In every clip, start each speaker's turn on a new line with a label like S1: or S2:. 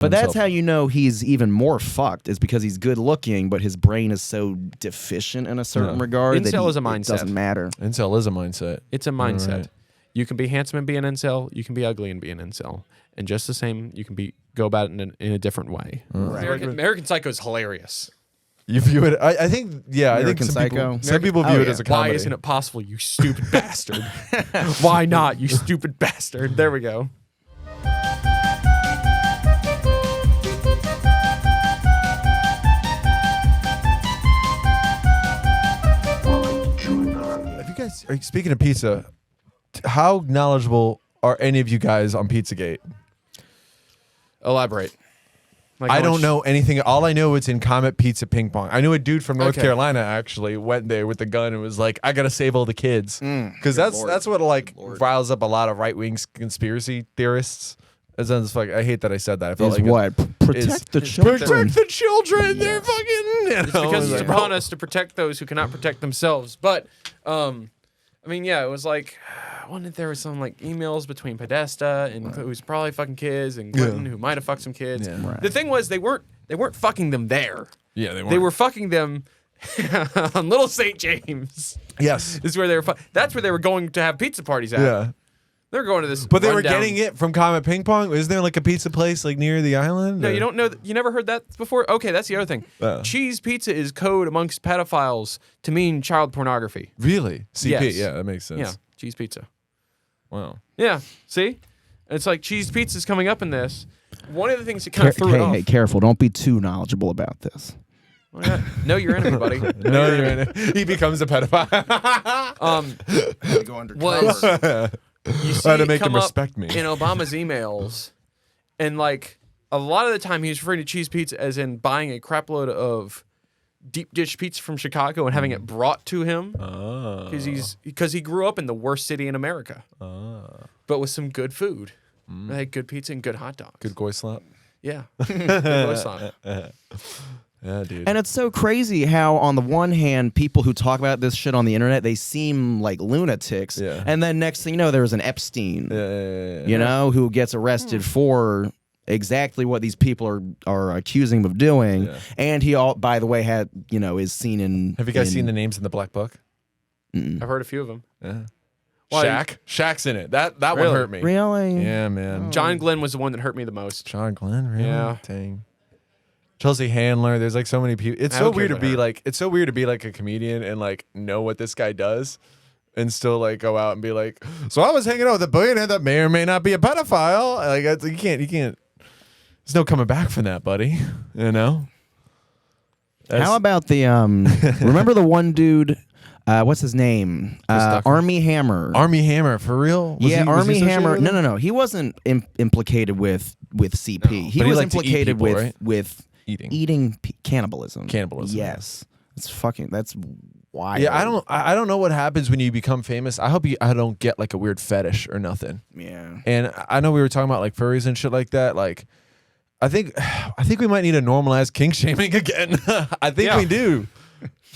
S1: But that's how you know he's even more fucked, is because he's good looking, but his brain is so deficient in a certain regard.
S2: Incel is a mindset.
S1: It doesn't matter.
S3: Incel is a mindset.
S2: It's a mindset.
S3: Right.
S2: You can be handsome and be an incel. You can be ugly and be an incel. And just the same, you can go about it in a different way.
S1: Right.
S2: American Psycho is hilarious.
S3: You view it. I think. Yeah,
S1: American
S3: I think
S1: Psycho.
S3: Some people view it as a comedy.
S2: Why isn't it possible, you stupid bastard? Why not, you stupid bastard? There we go.
S3: Speaking of pizza, how knowledgeable are any of you guys on Pizzagate?
S2: Elaborate. Like
S3: I don't know anything. All I know is in Comet Pizza Ping Pong. I knew a dude from North Carolina actually went there with the gun and was like, "I gotta save all the kids," because that's what like riles up a lot of right wing conspiracy theorists. As in, like, I hate that I said that. I felt
S1: like what? Protect the children.
S3: Protect the children. They're fucking.
S2: It's because it's upon us to protect those who cannot protect themselves. But, I mean, yeah, it was like, there was some like emails between Podesta and who's probably fucking kids and Clinton who might have fucked some kids. Yeah. Right. The thing was, they weren't fucking them there.
S3: Yeah, they weren't.
S2: They were fucking them on Little St. James.
S3: Yes,
S2: this is where they were. That's where they were going to have pizza parties at.
S3: Yeah.
S2: They're going to this,
S3: but they were getting it from Comet Ping Pong. Isn't there like a pizza place like near the island?
S2: No, you don't know. You never heard that before. Okay, that's the other thing. Cheese pizza is code amongst pedophiles to mean child pornography.
S3: Really? CP?
S2: Yes.
S3: Yeah, that makes sense.
S2: Yeah, cheese pizza.
S3: Wow.
S2: Yeah. See, it's like cheese pizza's coming up in this. One of the things that kind of threw it off.
S1: Hey, careful! Don't be too knowledgeable about this.
S2: Well, yeah. Know your enemy, buddy.
S3: Know your enemy. He becomes a pedophile.
S1: Go undercover.
S2: You see
S3: to make him respect me
S2: in Obama's emails, and like a lot of the time he's referring to cheese pizza as in buying a crap load of deep dish pizza from Chicago and having it brought to him because he grew up in the worst city in America, but with some good food. They had good pizza and good hot dogs.
S3: Good goy slap.
S2: Yeah, good goy slap.
S3: Yeah, dude.
S1: And it's so crazy how, on the one hand, people who talk about this shit on the internet, they seem like lunatics. Yeah. And then next thing you know, there's an Epstein, you know, who gets arrested for exactly what these people are accusing him of doing. Yeah. And he, by the way, is seen in...
S3: Have you guys seen the names in the Black Book?
S2: I've heard a few of them.
S3: Yeah. Shaq? Shaq's in it. That really? One hurt me.
S1: Really?
S3: Yeah, man.
S2: Oh. John Glenn was the one that hurt me the most.
S3: John Glenn? Really?
S2: Yeah.
S3: Dang. Chelsea Handler, there's like so many people. It's so weird to be like a comedian and like know what this guy does and still like go out and be like, so I was hanging out with a billionaire that may or may not be a pedophile. Like you can't there's no coming back from that, buddy. You know?
S1: How about the remember the one dude, what's his name? Army Hammer.
S3: Army Hammer, for real?
S1: Army Hammer. No. He wasn't implicated with CP.
S3: No,
S1: he was
S3: liked
S1: implicated
S3: people,
S1: with
S3: right?
S1: eating cannibalism.
S3: Yes.
S1: That's wild.
S3: Yeah, I don't know what happens when you become famous. I hope I don't get like a weird fetish or nothing.
S1: Yeah.
S3: And I know we were talking about like furries and shit like that. Like I think we might need to normalize kink shaming again. I think we do.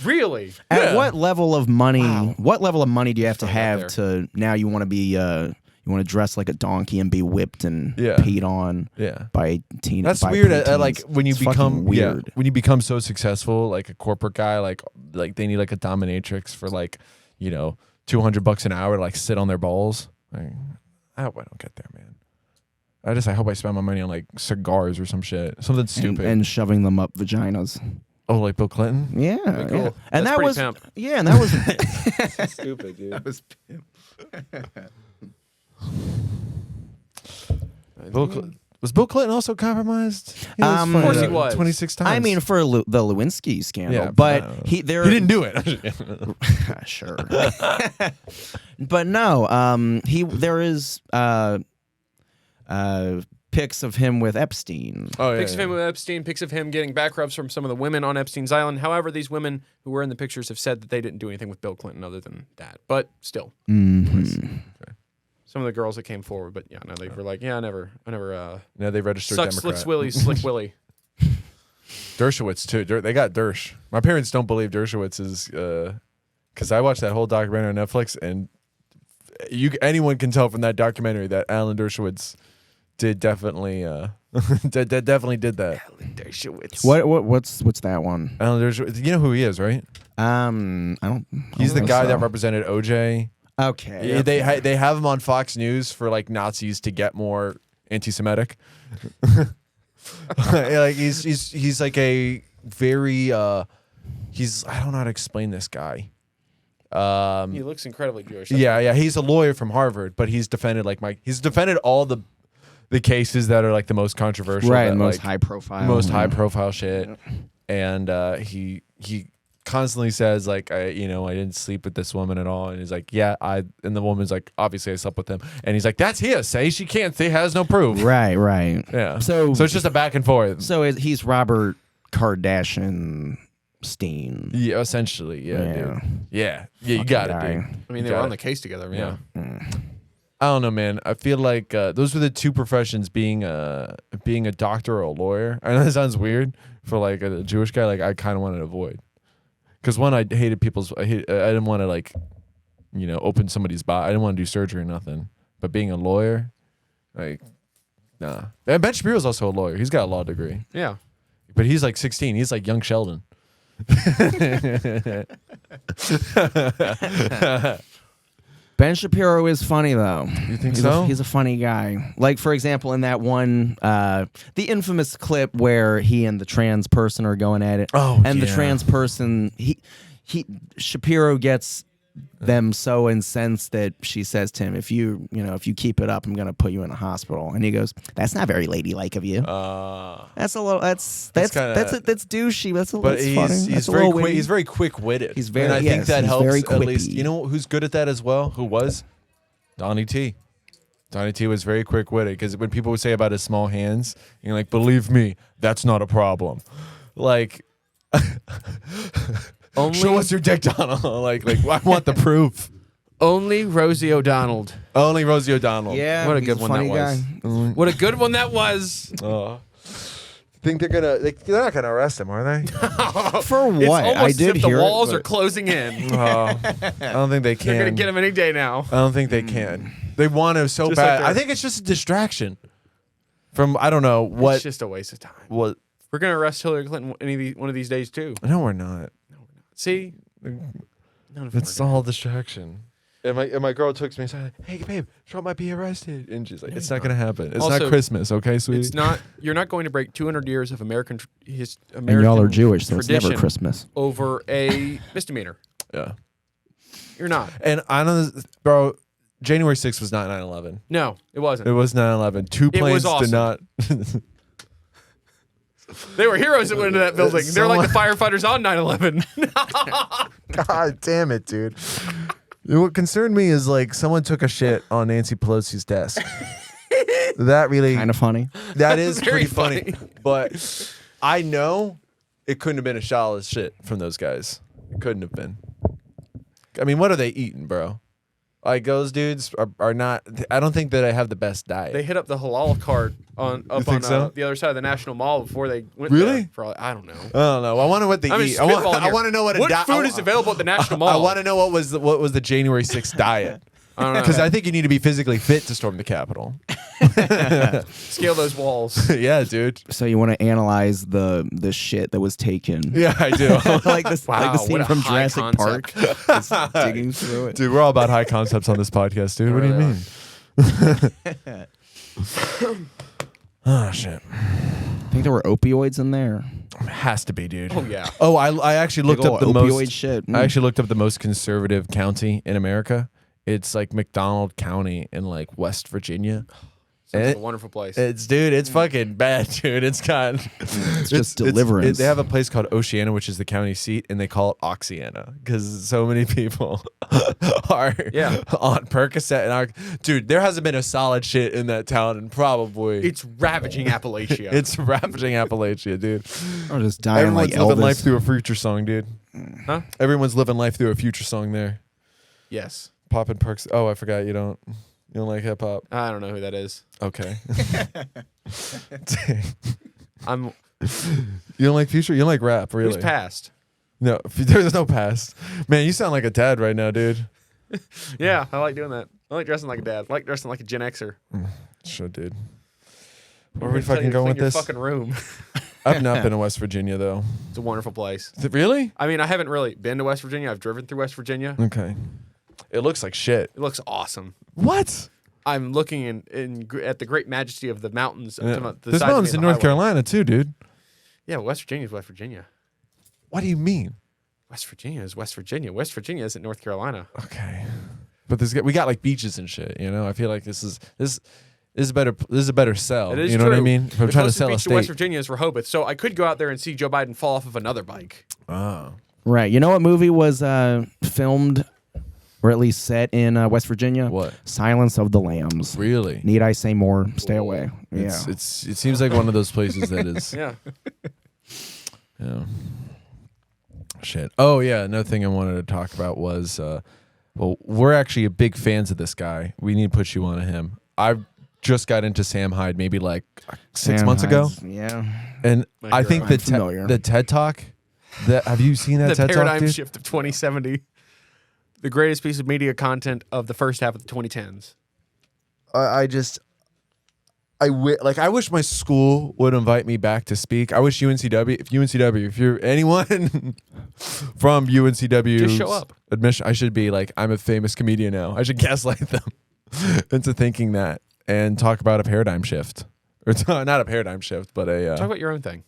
S2: Really?
S1: At what level of money? Wow. What level of money do you have to have to now you want to be you want to dress like a donkey and be whipped and peed on by teenagers?
S3: That's weird. Like when you become weird. When you become so successful, like a corporate guy, like they need like a dominatrix for like, you know, $200 an hour to like sit on their balls. Like, I hope I don't get there, man. I hope I spend my money on like cigars or some shit, something stupid,
S1: and shoving them up vaginas.
S3: Oh, like Bill Clinton?
S1: Yeah,
S2: cool.
S1: Yeah. And that was
S2: pimp.
S1: Yeah, and that was
S3: stupid, dude.
S1: That was pimp.
S3: Was Bill Clinton also compromised?
S2: Of course he was.
S3: 26 times.
S1: I mean, for the Lewinsky scandal, but he
S3: didn't do it.
S1: Sure. But no, there is pics of him with Epstein.
S2: Pics of him with Epstein, pics of him getting back rubs from some of the women on Epstein's island. However, these women who were in the pictures have said that they didn't do anything with Bill Clinton other than that. But still.
S1: Mm-hmm.
S2: Some of the girls that came forward, but they were like, I never.
S3: No, they registered
S2: Suck
S3: Democrat.
S2: Slick Willie.
S3: Dershowitz too. They got Dersh. My parents don't believe Dershowitz is, because I watched that whole documentary on Netflix, and anyone can tell from that documentary that Alan Dershowitz did definitely definitely did that.
S1: What's that one?
S3: You know who he is, right?
S1: I don't.
S3: He's the
S1: know
S3: guy
S1: so.
S3: that represented OJ.
S1: Okay.
S3: Yeah, they have him on Fox News for like Nazis to get more anti-Semitic. Like he's like a very he's I don't know how to explain this guy.
S2: He looks incredibly Jewish.
S3: Yeah, he's a lawyer from Harvard, but he's defended all the cases that are like the most controversial,
S1: right?
S3: That,
S1: Most
S3: like,
S1: high profile,
S3: high profile shit. And he constantly says like, I didn't sleep with this woman at all, and he's like, yeah, and the woman's like, obviously I slept with him, and he's like, that's hearsay. She can't say, has no proof.
S1: Right.
S3: Yeah.
S1: So
S3: it's just a back and forth.
S1: So he's Robert Kardashianstein.
S3: Yeah, essentially. Yeah, dude. Yeah, you got it, dude.
S2: I mean, they were on the case together. Yeah.
S3: I don't know, man. I feel like those were the two professions, being a doctor or a lawyer. I know that sounds weird for like a Jewish guy. Like I kind of wanted to avoid, because one, I hated I didn't want to like, open somebody's body. I didn't want to do surgery or nothing. But being a lawyer, like, nah. And Ben Shapiro's also a lawyer. He's got a law degree.
S2: Yeah.
S3: But he's like 16. He's like young Sheldon.
S1: Ben Shapiro is funny though.
S3: You think so?
S1: He's a funny guy. Like, for example, in that one, the infamous clip where he and the trans person are going at it.
S3: Oh,
S1: and the trans person, Shapiro gets them so incensed that she says to him, if you keep it up, I'm going to put you in a hospital. And he goes, that's not very ladylike of you. That's a little, that's douchey. That's funny.
S3: He's very quick. He's very quick-witted.
S1: He's very,
S3: and I think that helps
S1: very
S3: at least. You know who's good at that as well? Who was? Donnie T. Donnie T was very quick-witted, because when people would say about his small hands, you're like, believe me, that's not a problem. Like, show us your dick, Donald. like I want the proof.
S2: Only Rosie O'Donnell.
S3: Only Rosie O'Donnell.
S2: Yeah, what a good one that was. What a good one that was.
S3: Think they're not gonna arrest him, are they?
S1: For what?
S2: It's almost as if the walls
S1: are
S2: closing in.
S3: I don't think they can.
S2: They're gonna get him any day now.
S3: I don't think they can. They want to so bad. I think it's just a distraction from I don't know what.
S2: It's just a waste of time.
S3: What?
S2: We're gonna arrest Hillary Clinton one of these days too.
S3: No, we're not.
S2: See,
S3: it's all distraction. And my girl texts me and said, "Hey, babe, Trump might be arrested," and she's like, "It's not gonna happen. It's
S2: also,
S3: not Christmas, okay, sweetie?
S2: It's not. You're not going to break 200 years of American
S1: and y'all are Jewish, so it's never Christmas
S2: over a misdemeanor.
S3: Yeah,
S2: you're not.
S3: And I know, bro. January 6th was not 9/11.
S2: No, it wasn't.
S3: It was 9/11. Two planes
S2: awesome.
S3: did not.
S2: They were heroes that went into that building. They're like the firefighters on 9/11.
S3: God damn it, dude. What concerned me is like someone took a shit on Nancy Pelosi's desk. That really
S1: kind of funny.
S3: That is pretty funny. But I know it couldn't have been a shallowest shit from those guys. It couldn't have been. I mean, what are they eating, bro? Like those dudes are not. I don't think that I have the best diet.
S2: They hit up the halal cart on the other side of the National Mall before they went
S3: really?
S2: There. I don't know.
S3: I don't know. I wonder what they eat. I want to know what
S2: food is available at the National Mall.
S3: I want to know what was the January 6th diet. I don't know, because I think you need to be physically fit to storm the Capitol.
S2: Scale those walls.
S3: Yeah, dude.
S1: So you want to analyze the shit that was taken?
S3: Yeah, I do.
S1: like the scene from Jurassic Park. Just digging through it.
S3: Dude, we're all about high concepts on this podcast, dude. What do you mean? Oh shit.
S1: I think there were opioids in there.
S3: Has to be, dude.
S2: Oh yeah.
S3: Oh, I actually looked up the
S1: opioid shit.
S3: I actually looked up the most conservative county in America. It's like McDonald County in like West Virginia.
S2: It's a wonderful place.
S3: It's fucking bad, dude. It's
S1: just deliverance.
S3: They have a place called Oceana, which is the county seat, and they call it Oxyana because so many people are on Percocet. And dude, there hasn't been a solid shit in that town, and probably
S2: it's ravaging Appalachia.
S3: It's ravaging Appalachia, dude.
S1: I'm just dying.
S3: Everyone's
S1: like
S3: living
S1: Elvis.
S3: life through a future song, dude.
S2: Huh?
S3: Everyone's living life through a future song there.
S2: Yes.
S3: Poppin' Perks. Oh, I forgot you don't like hip hop.
S2: I don't know who that is.
S3: Okay.
S2: You
S3: don't like Future? You don't like rap, really?
S2: Who's past?
S3: No, there's no past. Man, you sound like a dad right now, dude.
S2: Yeah, I like doing that. I like dressing like a dad. I like dressing like a Gen Xer.
S3: Sure, dude. Where are we fucking going with this?
S2: Fucking room.
S3: I've not been to West Virginia though.
S2: It's a wonderful place.
S3: Is it really?
S2: I mean, I haven't really been to West Virginia. I've driven through West Virginia.
S3: Okay. It looks like shit.
S2: It looks awesome.
S3: What?
S2: I'm looking at the great majesty of the mountains.
S3: Yeah. There's mountains in North Carolina too, dude.
S2: Yeah, West Virginia is West Virginia.
S3: What do you mean?
S2: West Virginia is West Virginia. West Virginia isn't North Carolina.
S3: Okay. But we got like beaches and shit, you know? I feel like this is a better sell.
S2: It is
S3: you know
S2: true.
S3: what I mean? If I'm
S2: the
S3: trying to
S2: closest
S3: sell a
S2: beach
S3: state.
S2: to West Virginia is Rehoboth, so I could go out there and see Joe Biden fall off of another bike.
S3: Oh.
S1: Right. You know what movie was filmed, or at least set in West Virginia?
S3: What?
S1: Silence of the Lambs.
S3: Really?
S1: Need I say more? Stay away.
S3: It seems like one of those places that is.
S2: Yeah.
S3: Yeah. Shit. Oh yeah, another thing I wanted to talk about was, well, we're actually big fans of this guy. We need to put you on to him. I just got into Sam Hyde maybe like 6 months ago.
S1: Yeah.
S3: And I think the TED Talk. Have you seen that TED Talk?
S2: The paradigm shift of 2070. The greatest piece of media content of the first half of the 2010s.
S3: I wish my school would invite me back to speak. I wish UNCW, if you're anyone from UNCW,
S2: just show up.
S3: Admission, I should be like, I'm a famous comedian now. I should gaslight them into thinking that and talk about a paradigm shift. Or not a paradigm shift, but a...
S2: talk about your own thing.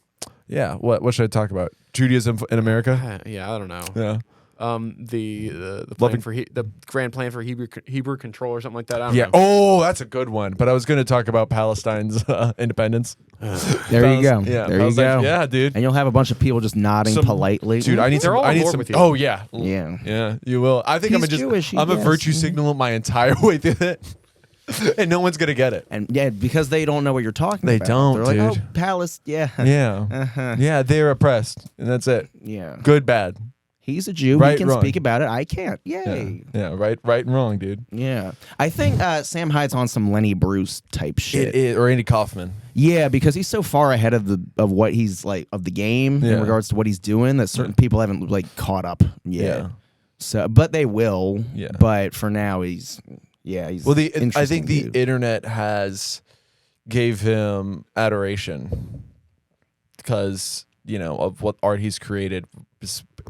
S3: Yeah, what should I talk about? Judaism in America?
S2: Yeah, I don't know.
S3: Yeah.
S2: The plan for the grand plan for Hebrew control or something like that. I don't know.
S3: Oh, that's a good one. But I was going to talk about Palestine's independence.
S1: There you go.
S3: Yeah,
S1: there you go.
S3: Like, yeah, dude.
S1: And you'll have a bunch of people just nodding politely.
S3: Dude, I need some.
S2: With you.
S3: Oh yeah,
S1: Yeah.
S3: yeah. You will. I think
S1: He's Jewish,
S3: I'm a virtue signal my entire way through it, and no one's gonna get it.
S1: And yeah, because they don't know what you're talking
S3: They
S1: about.
S3: don't,
S1: They're like,
S3: dude.
S1: oh, Palace, yeah.
S3: Yeah, yeah. They're oppressed, and that's it.
S1: Yeah.
S3: Good, bad.
S1: He's a Jew.
S3: Right,
S1: he can
S3: wrong.
S1: speak about it. I can't. Yay.
S3: Yeah. Right and wrong, dude.
S1: Yeah. I think Sam Hyde's on some Lenny Bruce type shit.
S3: Or Andy Kaufman.
S1: Yeah, because he's so far ahead of what he's like of the game in regards to what he's doing that certain people haven't like caught up yet. Yeah. So, but they will.
S3: Yeah.
S1: But for now, he's. Well,
S3: I think the internet has gave him adoration because of what art he's created.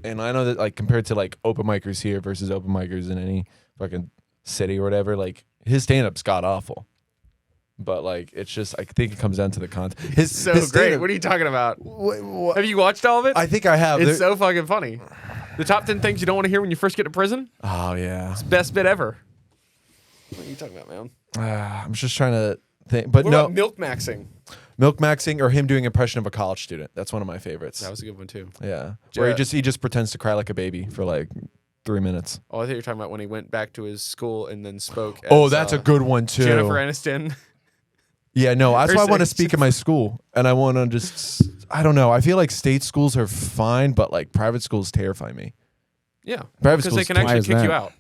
S3: And I know that like compared to like open micers here versus open micers in any fucking city or whatever, like his stand-up's god awful. But like it's just I think it comes down to the content. His
S2: great. What are you talking about? Have you watched all of it?
S3: I think I have.
S2: It's so fucking funny. The top 10 things you don't want to hear when you first get to prison.
S3: Oh yeah,
S2: it's the best bit ever. What are you talking about, man?
S3: I'm just trying to think. But
S2: what
S3: no,
S2: about milk maxing.
S3: Milk maxing or him doing impression of a college student. That's one of my favorites.
S2: That was a good one too.
S3: Yeah. Where he just pretends to cry like a baby for like 3 minutes.
S2: Oh, I think you're talking about when he went back to his school and then spoke.
S3: Oh, that's a good one too.
S2: Jennifer Aniston.
S3: Yeah, no, that's why I want to speak in my school. And I want to just, I don't know. I feel like state schools are fine, but like private schools terrify me.
S2: Yeah.
S3: Private
S2: because
S3: schools
S2: they can actually kick you out.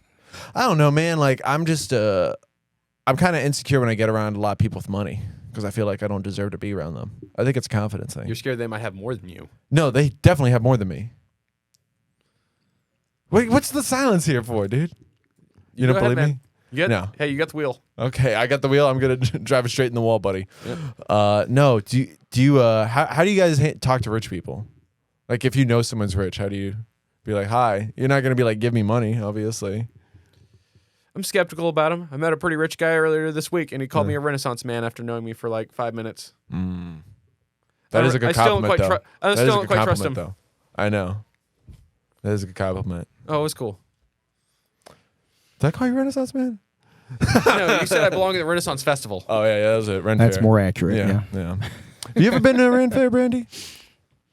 S3: I don't know, man. Like I'm just, I'm kind of insecure when I get around a lot of people with money. Because I feel like I don't deserve to be around them. I think it's a confidence thing.
S2: You're scared they might have more than you.
S3: No, they definitely have more than me. Wait, what's the silence here for, dude? You don't believe me?
S2: No. Hey, you got the wheel.
S3: Okay, I got the wheel. I'm gonna drive it straight in the wall, buddy.
S2: Yep.
S3: No. Do you? How do you guys talk to rich people? Like, if you know someone's rich, how do you be like, hi? You're not gonna be like, give me money, obviously.
S2: I'm skeptical about him. I met a pretty rich guy earlier this week, and he called me a Renaissance man after knowing me for like 5 minutes.
S3: That is a good compliment, though.
S2: I still don't quite trust him.
S3: Though. I know. That is a good compliment.
S2: Oh, it was cool.
S3: Did I call you Renaissance man?
S2: No, you said I belong at the Renaissance Festival.
S3: Oh, yeah, that was it. Ren
S1: That's
S3: Fair.
S1: more accurate, yeah.
S3: Have you ever been to a Ren Fair, Brandy?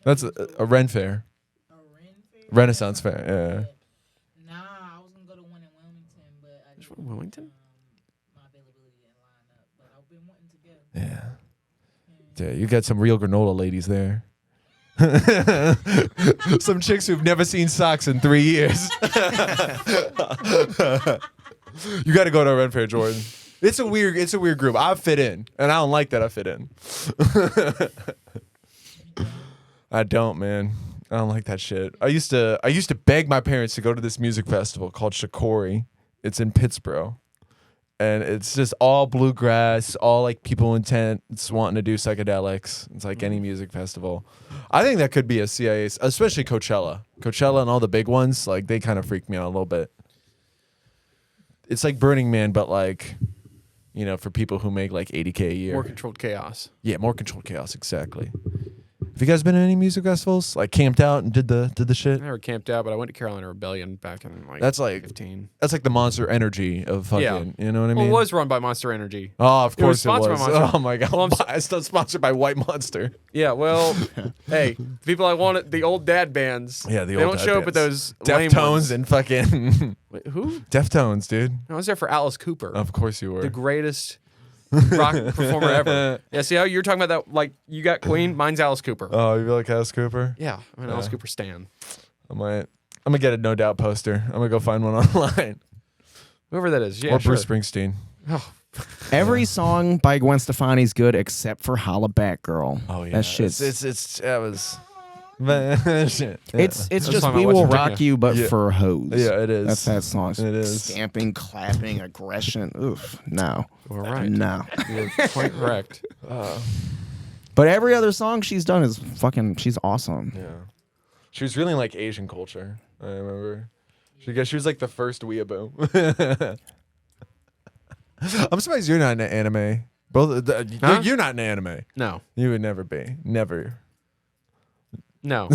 S3: That's a Ren Fair.
S4: A Ren Fair?
S3: Renaissance Fair, yeah.
S2: Wilmington?
S4: My availability didn't line up, but I've been wanting to go.
S3: Yeah. You got some real granola ladies there. Some chicks who've never seen socks in 3 years. You got to go to a Ren Fair, Jordan. It's a weird group. I fit in, and I don't like that I fit in. I don't, man. I don't like that shit. I used to beg my parents to go to this music festival called Shikori. It's in Pittsburgh. And it's just all bluegrass, all like people intense wanting to do psychedelics. It's like any music festival. I think that could be a CIA, especially Coachella. Coachella and all the big ones, like they kind of freak me out a little bit. It's like Burning Man, but like, you know, for people who make like $80K a year.
S2: More controlled chaos.
S3: Yeah, more controlled chaos, exactly. Have you guys been to any music festivals? Like camped out and did the shit?
S2: I never camped out, but I went to Carolina Rebellion back in like
S3: That's like
S2: 15.
S3: That's like the Monster Energy of fucking,
S2: Yeah.
S3: you know what I mean?
S2: Well, it was run by Monster Energy.
S3: Oh, of course it was.
S2: sponsored by Monster.
S3: Oh my god.
S2: Well,
S3: It's still sponsored by White Monster.
S2: Yeah, well, hey, the people I wanted, the old dad bands.
S3: Yeah,
S2: they don't show up at those lame
S3: Deftones
S2: ones.
S3: and fucking
S2: Wait, who?
S3: Deftones, dude.
S2: I was there for Alice Cooper,
S3: Of course you were.
S2: the greatest rock performer ever. Yeah, see how you're talking about that? Like you got Queen, mine's Alice Cooper.
S3: Oh, you feel like Alice Cooper?
S2: Yeah, I'm an Alice Cooper stan.
S3: I'm gonna get a No Doubt poster. I'm gonna go find one online.
S2: Whoever that is, yeah,
S3: or
S2: sure.
S3: Bruce Springsteen.
S2: Oh,
S1: Every song by Gwen Stefani's good except for Holla Back Girl.
S3: Oh yeah,
S1: That shit's
S3: that was. Shit. Yeah.
S1: It's
S2: That's
S1: just
S2: talking
S1: We
S2: about
S1: Will
S2: West
S1: Rock
S2: Virginia.
S1: You, but
S3: Yeah.
S1: for hoes.
S3: Yeah, it is.
S1: That's that song.
S3: It is.
S1: Stamping, clapping, aggression. Oof. No.
S2: all right.
S1: No.
S2: You're quite correct.
S1: But every other song she's done is she's awesome.
S3: Yeah. She was really like Asian culture. I remember. She was like the first weeaboo. I'm surprised you're not in anime. Both
S2: Huh?
S3: you're not in anime.
S2: No,
S3: You would never be. Never.
S2: no.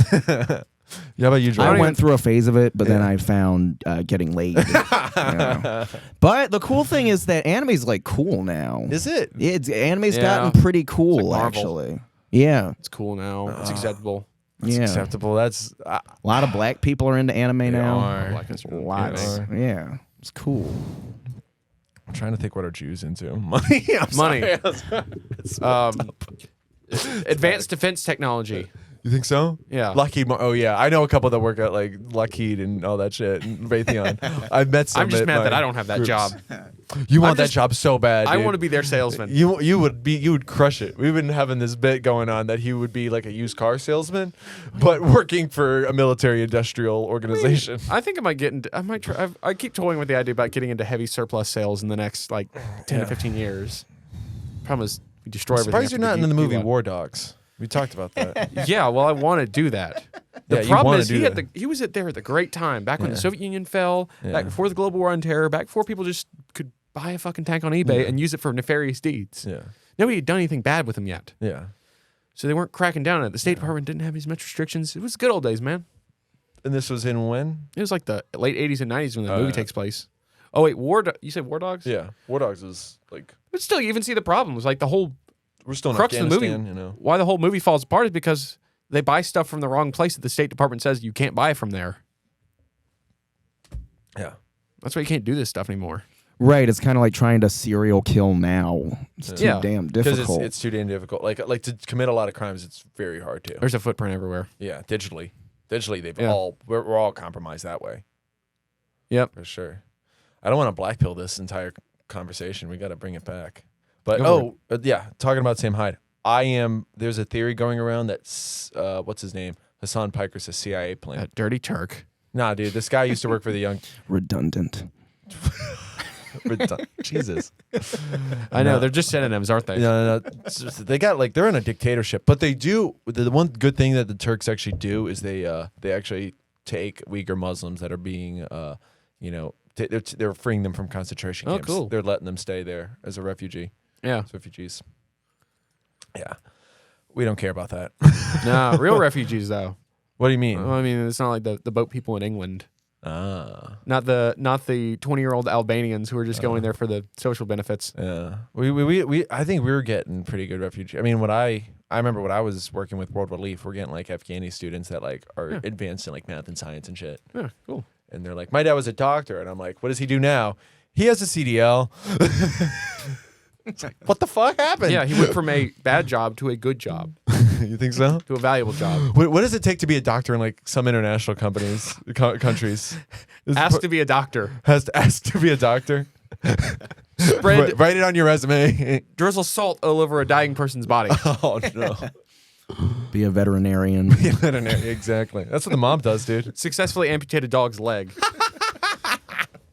S3: Yeah, about you,
S1: I
S3: Jordan?
S1: went through a phase of it, but then I found getting laid. You know. But the cool thing is that anime's like cool now.
S3: Is it?
S1: Anime's
S2: Yeah.
S1: gotten pretty cool,
S2: It's like Marvel.
S1: actually. Yeah.
S2: It's cool now. It's acceptable.
S3: It's
S1: Yeah.
S3: acceptable. That's
S1: A lot of black people are into anime now.
S3: are.
S2: Black History Month.
S1: Lots.
S3: They
S1: Yeah. It's cool.
S3: I'm trying to think what are Jews into. Money. I'm
S2: Money.
S3: sorry. It's
S2: Advanced defense technology.
S3: You think so?
S2: Yeah.
S3: Lockheed. Oh yeah, I know a couple that work at like Lockheed and all that shit. And Raytheon. I've met some.
S2: I'm just
S3: at
S2: mad
S3: my
S2: that I don't have that
S3: groups.
S2: job.
S3: You want
S2: I'm
S3: that
S2: just-
S3: job so bad.
S2: I
S3: dude.
S2: want to be their salesman.
S3: You would crush it. We've been having this bit going on that he would be like a used car salesman, but working for a military industrial organization.
S2: I think I might get into. I might try. I keep toying with the idea about getting into heavy surplus sales in the next like 10 to 15 years. Problem is, we destroy everything.
S3: Surprised you're
S2: after
S3: not
S2: we
S3: in the
S2: do
S3: movie
S2: that.
S3: War Dogs. We talked about that.
S2: Yeah, well, I want to do that. The
S3: Yeah, you
S2: problem
S3: wanna
S2: is
S3: do that.
S2: he was there at the great time, back when the
S3: Yeah.
S2: Soviet Union fell,
S3: Yeah.
S2: back before the global war on terror, back before people just could buy a fucking tank on eBay and use it for nefarious deeds.
S3: Yeah.
S2: Nobody had done anything bad with them yet,
S3: Yeah.
S2: so they weren't cracking down on it. The State Department didn't have as much restrictions. It was good old days, man.
S3: And this was in when?
S2: It was like the late 80s and 90s when the
S3: Oh,
S2: movie
S3: yeah.
S2: takes place. Oh wait, you said War Dogs?
S3: Yeah. War Dogs is like
S2: But still, you even see the problems. Like the whole
S3: we're still in
S2: crux of the movie.
S3: Afghanistan, you know.
S2: Why the whole movie falls apart is because they buy stuff from the wrong place that the State Department says you can't buy from there.
S3: Yeah.
S2: That's why you can't do this stuff anymore.
S1: Right. It's kind of like trying to serial kill now. It's too
S2: Yeah.
S1: damn
S3: Because
S1: difficult.
S3: it's too damn difficult. Like to commit a lot of crimes, it's very hard to.
S2: There's a footprint everywhere.
S3: Yeah, digitally, they've
S2: Yeah.
S3: we're all compromised that way
S2: Yep.
S3: for sure. I don't want to blackpill this entire conversation. We got to bring it back. But
S2: Go
S3: yeah, talking about Sam Hyde. There's a theory going around that what's his name? Hassan Piker's a CIA plant.
S2: That dirty Turk.
S3: Nah, dude, this guy used to work for the young.
S1: redundant.
S3: Jesus.
S2: I know
S3: No.
S2: they're just synonyms, aren't they?
S3: No. It's just- they got like they're in a dictatorship, but they do the one good thing that the Turks actually do is they actually take Uyghur Muslims that are being they're freeing them from concentration
S2: Oh,
S3: camps.
S2: cool.
S3: They're letting them stay there as
S2: Yeah.
S3: refugees. Yeah, we don't care about that.
S2: Nah, real refugees though.
S3: What do you mean?
S2: Well, I mean, it's not like the boat people in England.
S3: Not
S2: the 20-year-old Albanians who are just going there for the social benefits.
S3: yeah. We I think we were getting pretty good refugees. I mean, I remember when I was working with World Relief, we're getting like Afghani students that like are advanced in like math and science and shit.
S2: Yeah, cool.
S3: And they're like, my dad was a doctor. And I'm like, what does he do now? He has a CDL. It's like, what the fuck happened?
S2: Yeah, he went from a bad job to a good job
S3: You think so?
S2: to a valuable job.
S3: What does it take to be a doctor in like some international countries?
S2: Asked to be a doctor.
S3: Has to ask to be a doctor.
S2: Spread
S3: Write it on your resume.
S2: drizzle salt all over a dying person's body.
S3: Oh no.
S1: Be a veterinarian.
S3: Exactly. That's what the mob does, dude.
S2: Successfully amputated dog's leg.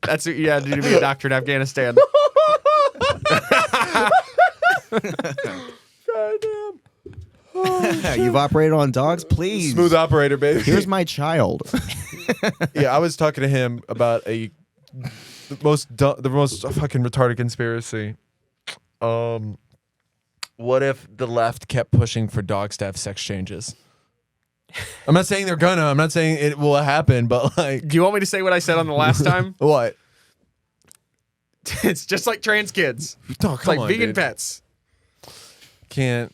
S2: That's what you had to do to be a doctor in Afghanistan.
S3: Goddamn.
S1: You've operated on dogs, please.
S3: Smooth operator, baby.
S1: Here's my child.
S3: Yeah, I was talking to him about the most fucking retarded conspiracy. What if the left kept pushing for dogs to have sex changes? I'm not saying they're gonna. I'm not saying it will happen, but like,
S2: Do you want me to say what I said on the last time?
S3: what?
S2: It's just like trans kids.
S3: No,
S2: It's like vegan
S3: dude.
S2: pets.
S3: Can't.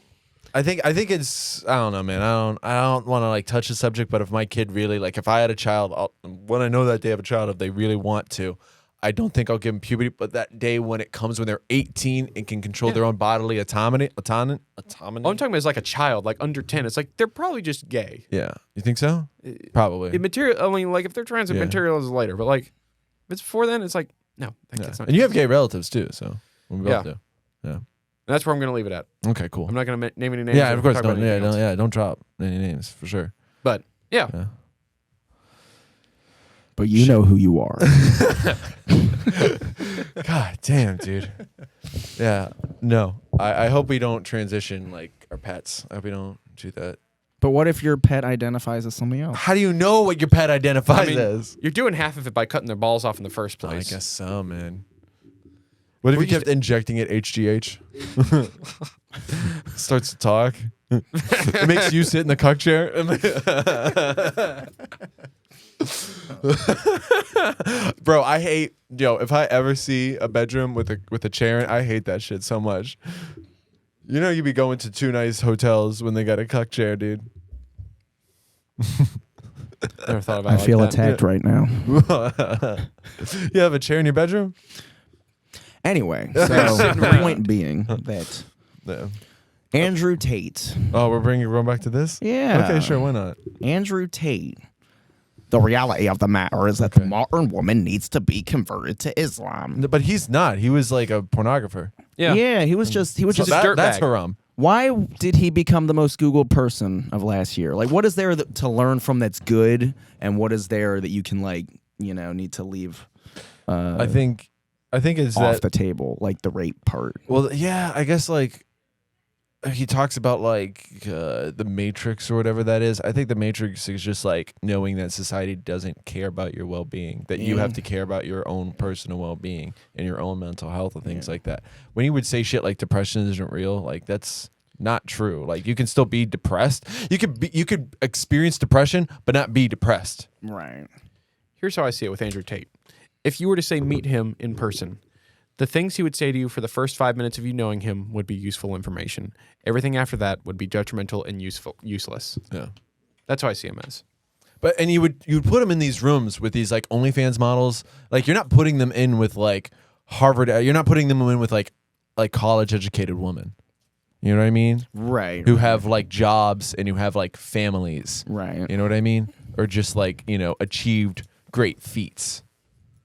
S3: I think it's. I don't know, man. I don't want to like touch the subject, but if my kid really like, if I had a child, when I know that they have a child, if they really want to, I don't think I'll give them puberty. But that day when it comes, when they're 18 and can control their own bodily autonomy.
S2: All I'm talking about is like a child, like under 10. It's like they're probably just gay.
S3: Yeah, you think so? Probably.
S2: I mean, like if they're trans, material is later. But like, if it's before then, it's like no. That's not
S3: and you have gay relatives too, so we both
S2: Yeah.
S3: do. Yeah.
S2: And that's where I'm going to leave it at.
S3: Okay, cool.
S2: I'm not going to name any names.
S3: Yeah,
S2: or
S3: of course.
S2: talk about anything else.
S3: Don't drop any names for sure.
S2: But yeah.
S1: But you know who you are.
S3: God damn, dude. Yeah. No. I hope we don't transition like our pets. I hope we don't do that.
S1: But what if your pet identifies as something else?
S3: How do you know what your pet identifies as?
S2: You're doing half of it by cutting their balls off in the first
S3: I
S2: place.
S3: guess so, man. What if you kept injecting it HGH? Starts to talk. It makes you sit in the cuck chair. Bro, I hate if I ever see a bedroom with a chair in, I hate that shit so much. You know you be going to 2 nice hotels when they got a cuck chair, dude.
S2: Never thought about
S1: I
S2: it
S1: feel
S2: like that.
S1: attacked right now.
S3: You have a chair in your bedroom?
S1: Anyway, so point being that
S3: Yeah.
S1: Andrew Tate.
S3: Oh, we're going back to this?
S1: Yeah.
S3: Okay, sure, why not?
S1: Andrew Tate. The reality of the matter is that the modern woman needs to be converted to Islam.
S3: But he's not. He was like a pornographer.
S2: Yeah.
S1: He was just
S2: a
S1: just
S2: dirtbag.
S3: That's haram.
S1: Why did he become the most Googled person of last year? Like, what is there to learn from that's good, and what is there that you can need to leave?
S3: I think it's
S1: off
S3: that
S1: the table, like the rape part.
S3: Well, yeah, I guess like he talks about like the Matrix or whatever that is. I think the Matrix is just like knowing that society doesn't care about your well-being, that you have to care about your own personal well-being and your own mental health and things like that. When he would say shit like depression isn't real, like that's not true. Like you can still be depressed. You could experience depression but not be depressed.
S1: Right.
S2: Here's how I see it with Andrew Tate. If you were to say meet him in person, the things he would say to you for the first 5 minutes of you knowing him would be useful information. Everything after that would be detrimental and useless.
S3: Yeah.
S2: That's how I see him as.
S3: But you would put them in these rooms with these like OnlyFans models. Like you're not putting them in with like Harvard. You're not putting them in with like college educated women. You know what I mean?
S1: Right.
S3: Who have like jobs and who have like families.
S1: Right.
S3: You know what I mean? Or just like achieved great feats.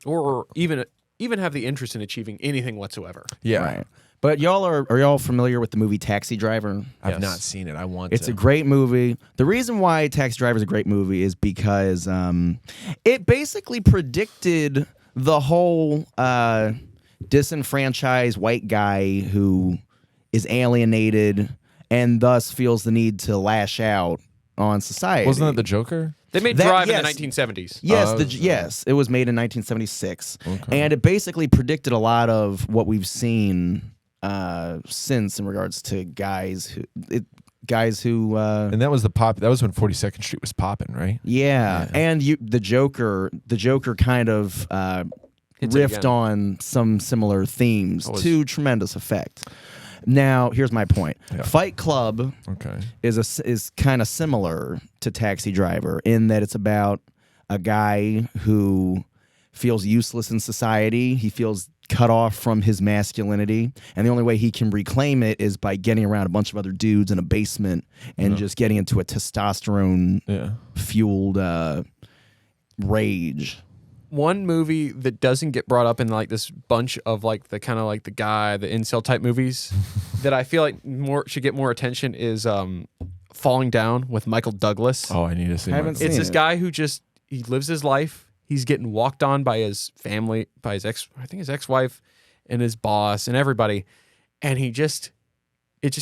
S2: Or even have the interest in achieving anything whatsoever.
S3: Yeah.
S1: Right. But are y'all familiar with the movie Taxi Driver?
S3: I've not seen it. I want
S1: It's
S3: to.
S1: a great movie. The reason why Taxi Driver is a great movie is because it basically predicted the whole disenfranchised white guy who is alienated and thus feels the need to lash out on society.
S3: Wasn't that the Joker?
S2: They made
S1: That-
S2: Drive
S1: yes.
S2: in the 1970s.
S1: Yes, yes, it was made in 1976, and it basically predicted a lot of what we've seen since in regards to guys who.
S3: And that was that was when 42nd Street was popping, right?
S1: Yeah. And the Joker kind of riffed on some similar themes to tremendous effect. Now, here's my point.
S3: Yeah.
S1: Fight Club is kind of similar to Taxi Driver in that it's about a guy who feels useless in society. He feels cut off from his masculinity, and the only way he can reclaim it is by getting around a bunch of other dudes in a basement and just getting into a testosterone fueled rage.
S2: One movie that doesn't get brought up in like this bunch of like the kind of like the incel type movies that I feel like should get more attention is Falling Down with Michael Douglas.
S3: Oh, I need to see it.
S2: It's this guy who he lives his life. He's getting walked on by his family, by his ex-wife and his boss and everybody. and it just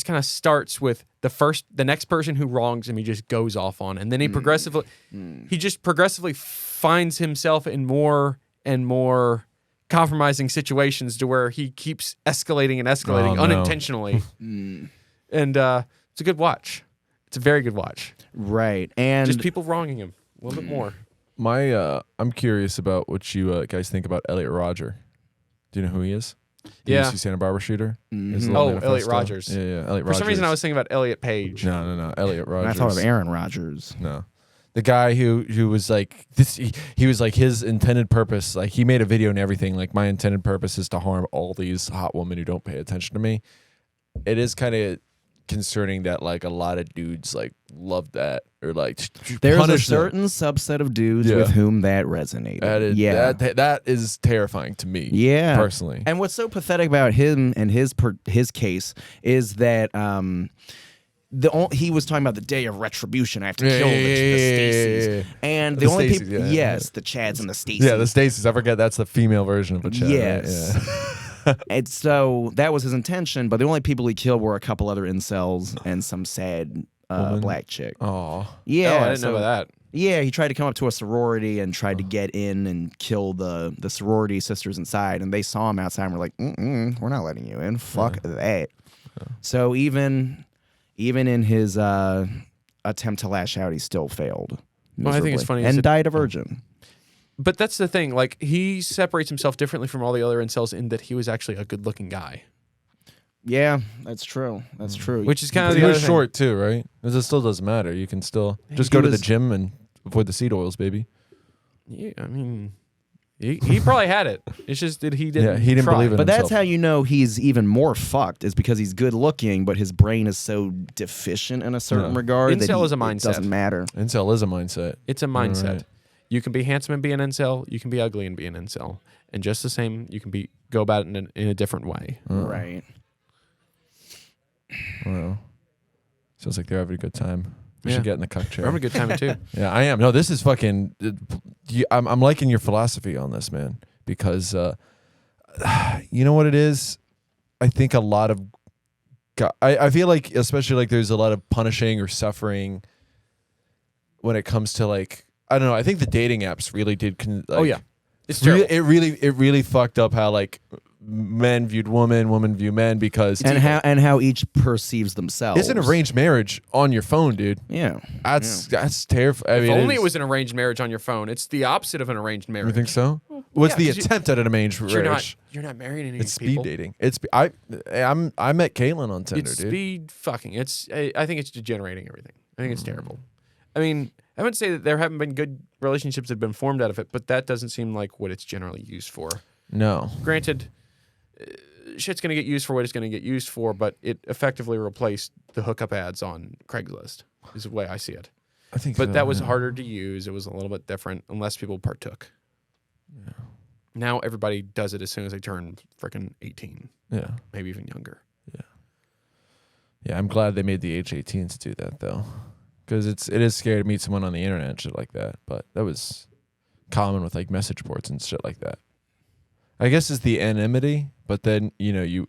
S2: kind of starts with the next person who wrongs him, he just goes off on, and then he progressively finds himself in more and more compromising situations to where he keeps escalating and escalating unintentionally. And it's a good watch. It's a very good watch.
S1: Right. And
S2: just people wronging him a little bit more.
S3: I'm curious about what you guys think about Elliot Rodger. Do you know who he is?
S2: Yeah.
S3: UC Santa Barbara shooter.
S2: Elliot Rodgers.
S3: Yeah, Elliot Rodgers.
S2: For some reason, I was thinking about Elliot Page.
S3: No. Elliot Rodgers.
S1: I thought of Aaron Rodgers.
S3: No. The guy who was like this, he was like his intended purpose. Like he made a video and everything. Like my intended purpose is to harm all these hot women who don't pay attention to me. It is kind of concerning that like a lot of dudes like love that or like
S1: there's a certain subset of dudes with whom that resonated.
S3: That is terrifying to me.
S1: Yeah,
S3: personally.
S1: And what's so pathetic about him and his case is that he was talking about the day of retribution. I have to kill the Stacys. And the only people, the Chads and the Stacys.
S3: Yeah, the Stacys. I forget that's the female version of a Chad.
S1: Yes.
S3: Right? Yeah.
S1: And so that was his intention, but the only people he killed were a couple other incels and some sad black chick.
S3: Oh.
S1: Yeah.
S2: Oh, I didn't know that.
S1: Yeah, he tried to come up to a sorority and tried to get in and kill the sorority sisters inside, and they saw him outside and were like, we're not letting you in. Fuck that. So even in his attempt to lash out, he still failed.
S2: Well, I think it's funny.
S1: And died a virgin.
S2: But that's the thing. Like, he separates himself differently from all the other incels in that he was actually a good-looking guy.
S1: Yeah, that's true. That's true.
S2: Which is kind of
S3: he
S2: the
S3: was
S2: other
S3: short too, right? Because it still doesn't matter. You can still just go to the gym and avoid the seed oils, baby.
S2: Yeah, I mean, he probably had it. It's just that he didn't.
S3: Yeah, he didn't believe in
S1: But
S3: himself.
S1: that's how you know he's even more fucked, is because he's good looking, but his brain is so deficient in a certain regard that
S2: Incel is a mindset.
S1: It doesn't matter.
S3: Incel is a mindset.
S2: It's a mindset.
S3: Right.
S2: You can be handsome and be an incel. You can be ugly and be an incel. And just the same, you can go about it in a different way.
S1: Right.
S3: Well, sounds like they're having a good time. We should get in the cuck chair.
S2: We're having a good time too.
S3: Yeah, I am. No, this is fucking. I'm liking your philosophy on this, man, because you know what it is. I think a lot of. I feel like, especially like there's a lot of punishing or suffering when it comes to like, I don't know. I think the dating apps really did.
S2: It's terrible.
S3: It really fucked up how like men viewed women view men, because
S1: how each perceives themselves.
S3: it's an arranged marriage on your phone, dude.
S1: Yeah.
S3: That's terrifying. I mean,
S2: If only it was an arranged marriage on your phone. It's the opposite of an arranged marriage.
S3: You think so? What's the
S2: 'cause
S3: attempt at an arranged marriage?
S2: You're not marrying any
S3: It's
S2: people.
S3: speed dating. I met Caitlin on Tinder,
S2: It's
S3: dude.
S2: speed fucking. I think it's degenerating everything. I think it's terrible. I mean, I wouldn't say that there haven't been good relationships that have been formed out of it, but that doesn't seem like what it's generally used for.
S3: No.
S2: Granted, shit's going to get used for what it's going to get used for, but it effectively replaced the hookup ads on Craigslist, is the way I see it.
S3: I think
S2: But
S3: so,
S2: that was
S3: yeah.
S2: harder to use. It was a little bit different, unless people partook.
S3: Yeah.
S2: Now everybody does it as soon as they turn freaking 18,
S3: Yeah.
S2: maybe even younger.
S3: Yeah, I'm glad they made the age 18 to do that, though. Because it is scary to meet someone on the internet and shit like that. But that was common with like message boards and shit like that. I guess it's the anonymity, but then you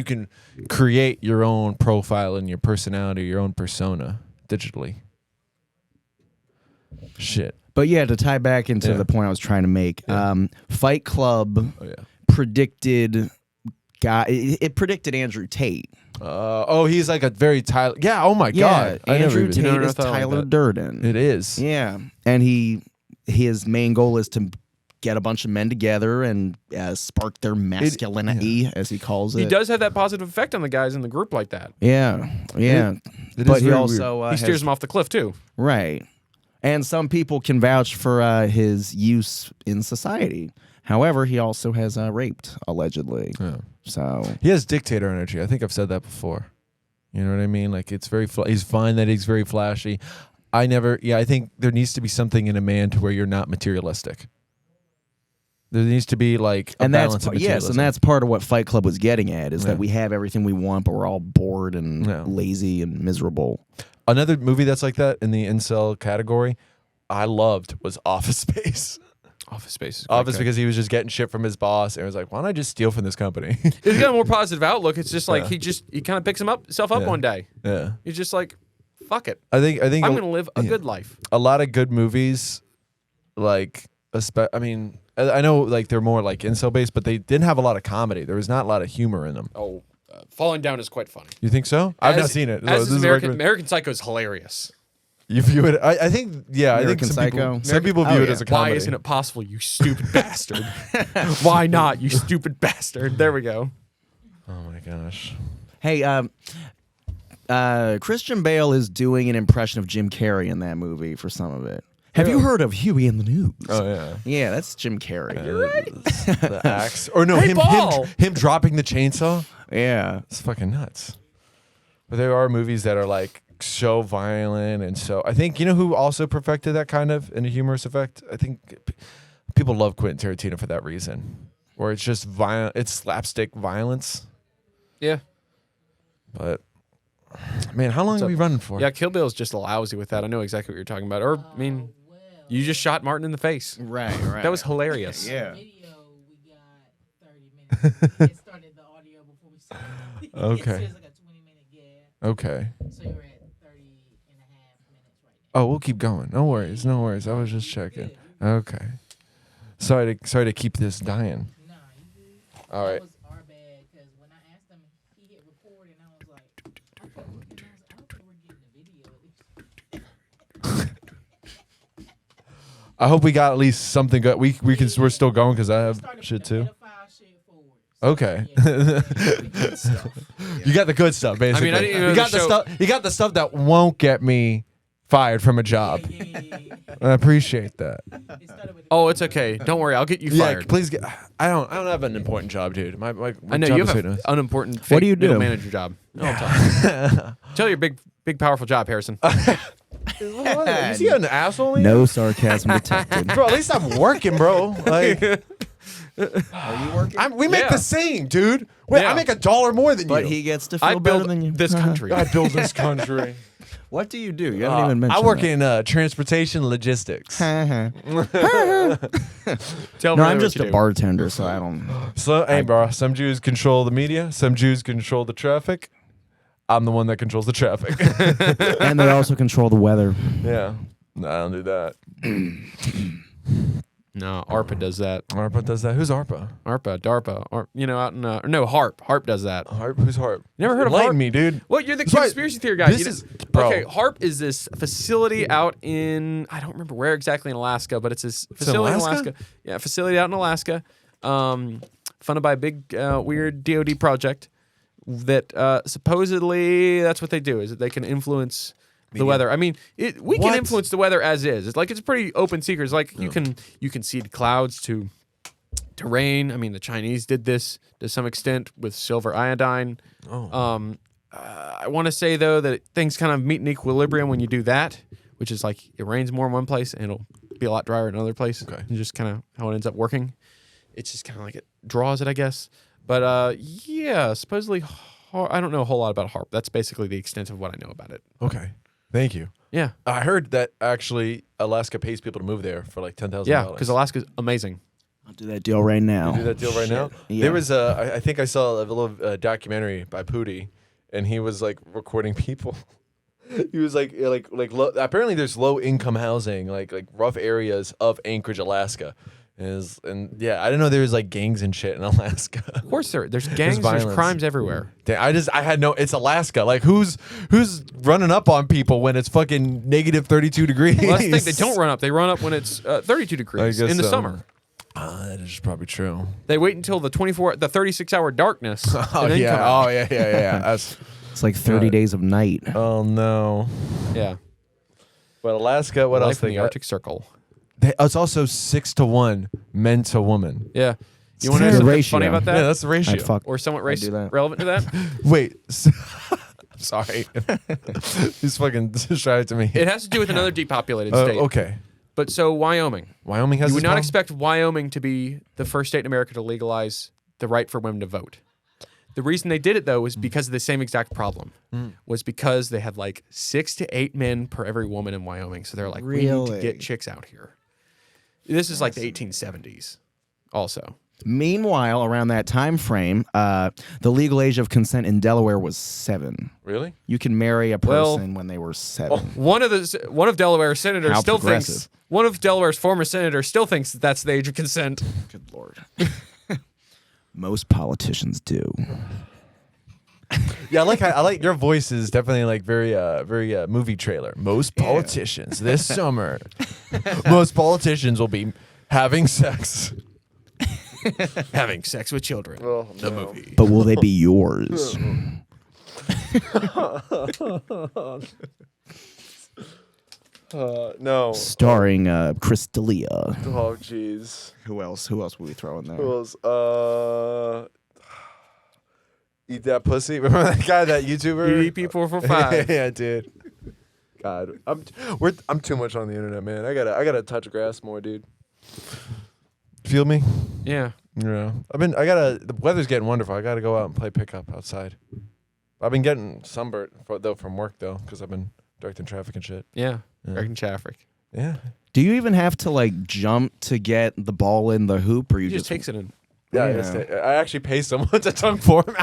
S3: can create your own profile and your personality, your own persona digitally. Shit.
S1: But yeah, to tie back into the point I was trying to make, Fight Club predicted it predicted Andrew Tate.
S3: He's like a very Tyler. Yeah. Oh my God.
S1: Andrew Tate
S2: never
S1: is
S2: thought like
S1: Tyler
S2: that.
S1: Durden.
S3: It is.
S1: Yeah, and his main goal is to get a bunch of men together and spark their masculinity, as he calls it.
S2: He does have that positive effect on the guys in the group like that.
S1: Yeah.
S3: It
S1: But
S3: is
S1: he
S3: very
S1: also
S2: He steers them off the cliff too.
S1: right. And some people can vouch for his use in society. However, he also has raped, allegedly.
S3: Yeah.
S1: So
S3: He has dictator energy. I think I've said that before. You know what I mean? Like it's very. He's fine that he's very flashy. I think there needs to be something in a man to where you're not materialistic. There needs to be like a balance of materialism.
S1: and that's part of what Fight Club was getting at, is that we have everything we want, but we're all bored and lazy and miserable.
S3: Another movie that's like that in the incel category I loved was Office Space.
S2: Office Space. Is
S3: Office because he was just getting shit from his boss and was like, why don't I just steal from this company?
S2: He's got a more positive outlook. It's just like he kind of picks himself up one day.
S3: Yeah.
S2: He's just like, fuck it.
S3: I think
S2: I'm going to live a good life.
S3: A lot of good movies, like, I mean, I know like they're more like incel based, but they didn't have a lot of comedy. There was not a lot of humor in them.
S2: Oh, Falling Down is quite funny.
S3: You think so? I've not seen it.
S2: As is American Psycho is hilarious.
S3: You view it? I think, yeah.
S1: American
S3: I think
S1: Psycho.
S3: Some people view it as a comedy.
S2: Why isn't it possible, you stupid bastard? Why not, you stupid bastard? There we go.
S3: Oh my gosh.
S1: Hey, Christian Bale is doing an impression of Jim Carrey in that movie for some of it. Have you heard of Huey and the News?
S3: Oh yeah.
S1: Yeah, that's Jim Carrey.
S2: You're right.
S3: The axe. Or no,
S2: Hey,
S3: him dropping the chainsaw.
S1: Yeah.
S3: It's fucking nuts. But there are movies that are like so violent and so. I think you know who also perfected that kind of in a humorous effect. I think people love Quentin Tarantino for that reason, where it's just violent. It's slapstick violence.
S2: Yeah.
S3: But man, how long are we running for?
S2: Yeah, Kill Bill's just lousy with that. I know exactly what you're talking about. Or I mean, you just shot Martin in the face.
S1: Right.
S2: That was hilarious.
S1: Yeah.
S4: Video, we got 30 minutes. It started the audio before we started.
S3: Okay.
S4: It says like a 20-minute gap.
S3: Okay.
S4: So you're at 30 and a half minutes right now.
S3: Oh, we'll keep going. No worries. No worries. I was just checking. Okay. Sorry to keep this dying.
S4: Nah, you good.
S3: All right.
S4: That was our bad because when I asked him, he hit record and I was like, I thought we're getting the video at least.
S3: I hope we got at least something good. We're still going because I have
S4: Started
S3: shit
S4: with
S3: too.
S4: the pedophile shit forward. So,
S3: Okay.
S4: yeah.
S3: You got the good stuff, basically.
S2: I didn't even know
S3: you got
S2: the
S3: the
S2: show-
S3: stuff. You got the stuff that won't get me fired from a job.
S4: Yeah.
S3: I appreciate that.
S4: It started with
S2: Oh, it's okay. Don't worry. I'll get you
S3: Yeah,
S2: fired.
S3: please get. I don't have an important job, dude. My
S2: I know
S3: job
S2: you
S3: is
S2: have
S3: fitness.
S2: an unimportant
S1: What do you
S2: middle
S1: do?
S2: manager job. No, I'll tell your big, powerful job, Harrison.
S3: Is he an asshole?
S1: No sarcasm detected.
S3: Bro, at least I'm working, bro. Like,
S1: Are you working?
S3: we make
S2: Yeah.
S3: the same, dude. Wait,
S2: Yeah.
S3: I make $1 more than
S1: But
S3: you.
S1: he gets to
S2: I
S1: feel better
S2: build
S1: than you.
S2: this country.
S3: I build this country.
S1: What do you do? You haven't even mentioned
S3: I work
S1: that.
S3: in transportation logistics.
S2: Tell
S1: No,
S2: me
S1: I'm
S2: what
S1: just
S2: you
S1: a
S2: do.
S1: bartender, so I don't.
S3: So, hey, bro, some Jews control the media. Some Jews control the traffic. I'm the one that controls the traffic.
S1: And they also control the weather.
S3: Yeah. No, I don't do that.
S2: No, ARPA does that.
S3: ARPA does that. Who's ARPA?
S2: ARPA, DARPA, or out in no HARP. HARP does that.
S3: HARP? Who's HARP?
S2: You never heard of
S3: Enlighten
S2: HARP?
S3: me, dude.
S2: Well, you're the
S3: That's why-
S2: conspiracy theory guy.
S3: this
S2: You
S3: is-
S2: don't-
S3: bro.
S2: Okay, HARP is this facility out in I don't remember where exactly in Alaska, but it's this facility in
S3: Alaska?
S2: Alaska. Yeah, facility out in Alaska, funded by a big weird DoD project that supposedly that's what they do is that they can influence the weather. I mean, we can
S3: What?
S2: influence the weather as is. It's like it's pretty open secret. It's like you can seed clouds to rain. I mean, the Chinese did this to some extent with silver iodine.
S3: Oh.
S2: I want to say though that things kind of meet in equilibrium when you do that, which is like it rains more in one place and it'll be a lot drier in another place.
S3: Okay.
S2: And just kind of how it ends up working. It's just kind of like it draws it, I guess. But yeah, supposedly I don't know a whole lot about HARP. That's basically the extent of what I know about it.
S3: Okay. Thank you.
S2: Yeah.
S3: I heard that actually Alaska pays people to move there for like $10,000.
S2: Yeah, because Alaska's amazing.
S1: I'll do that deal right now.
S3: Do that deal right now.
S1: Yeah.
S3: There was I think I saw a little documentary by Pootie, and he was like recording people. He was like apparently there's low income housing, like rough areas of Anchorage, Alaska. And yeah, I didn't know there was like gangs and shit in Alaska.
S2: Of course there's gangs, there's
S3: violence.
S2: crimes everywhere.
S3: I had no. It's Alaska. Like who's running up on people when it's fucking negative 32 degrees?
S2: Well, that's the thing. They don't run up. They run up when it's 32 degrees
S3: I guess
S2: in the
S3: so.
S2: summer.
S3: That is probably true.
S2: They wait until the 36-hour darkness.
S3: Oh
S2: and then
S3: yeah.
S2: come out.
S3: Oh yeah. That's.
S1: It's like 30 days of night.
S3: Oh no.
S2: Yeah.
S3: But Alaska. What else
S2: Life in
S3: they
S2: the
S3: got?
S2: Arctic Circle.
S3: It's also 6-to-1 men to woman.
S2: Yeah. You want to know
S1: It's a
S2: something
S1: ratio.
S2: funny about that?
S3: Yeah, that's the ratio.
S1: I'd fuck.
S2: Or somewhat
S1: I'd do that.
S2: relevant to that?
S3: Wait. Sorry. He's fucking distracted to me.
S2: It has to do with another depopulated state.
S3: Okay.
S2: But so Wyoming.
S3: Wyoming has.
S2: You would
S3: this
S2: not
S3: problem?
S2: expect Wyoming to be the first state in America to legalize the right for women to vote. The reason they did it though was because of the same exact problem. Was because they had like 6 to 8 men per every woman in Wyoming. So they're like, we need to
S1: Really?
S2: get chicks out here. This is like the 1870s also.
S1: Meanwhile, around that time frame, the legal age of consent in Delaware was 7.
S3: Really?
S1: You can marry a person when they were 7.
S2: One of Delaware's senators
S1: How
S2: still
S1: progressive.
S2: thinks one of Delaware's former senators still thinks that's the age of consent.
S1: Good Lord. Most politicians do.
S3: Yeah, I like your voice is definitely like very movie trailer. Most politicians this summer. Most politicians will be having sex.
S2: Having sex with children.
S3: Oh,
S2: the movie.
S1: But will they be yours?
S3: No.
S1: Starring Chris D'Elia.
S3: Oh, jeez.
S1: Who else? Who else will we throw in there?
S3: Who else? Eat that pussy. Remember that guy, that YouTuber?
S2: EDP 445.
S3: Yeah, dude. God, I'm too much on the internet, man. I gotta touch grass more, dude. Feel me?
S2: Yeah.
S3: Yeah. The weather's getting wonderful. I gotta go out and play pickup outside. I've been getting sunburnt from work though, because I've been directing traffic and shit.
S2: Yeah. Directing traffic.
S3: Yeah.
S1: Do you even have to like jump to get the ball in the hoop, or you
S2: He just
S1: just
S2: takes it in.
S3: Yeah. I actually pay someone to dunk for him.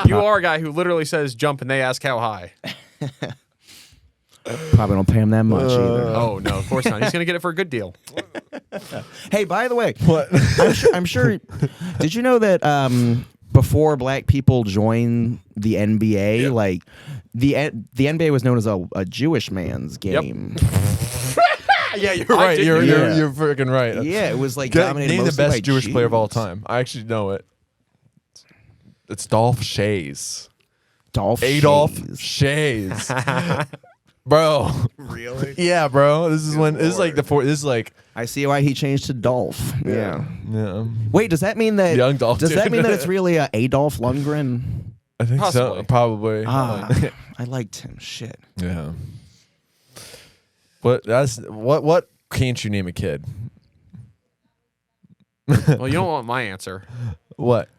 S2: You are a guy who literally says jump and they ask how high.
S1: probably don't pay him that much either?
S2: Oh, no, of course not. He's going to get it for a good deal.
S1: Hey, by the way,
S3: What?
S1: I'm sure. Did you know that before black people joined the NBA, like the NBA was known as a Jewish man's game.
S3: Yeah, you're right. You're freaking right.
S1: Yeah, it was like dominated
S3: Name the
S1: mostly by
S3: best Jewish player of all
S1: Jews.
S3: time. I actually know it. It's Dolph Shays. Adolph Shays. Bro.
S1: Really?
S3: Yeah, bro. This is like
S1: I see why he changed to Dolph. Yeah.
S3: Yeah.
S1: Wait, does that mean that
S3: Young Dolph,
S1: Does that
S3: dude.
S1: mean that it's really Adolph Lundgren?
S3: I think
S2: Possibly.
S3: so. Probably.
S1: Ah, I liked him. Shit.
S3: Yeah. What can't you name a kid?
S2: Well, you don't want my answer.
S3: What?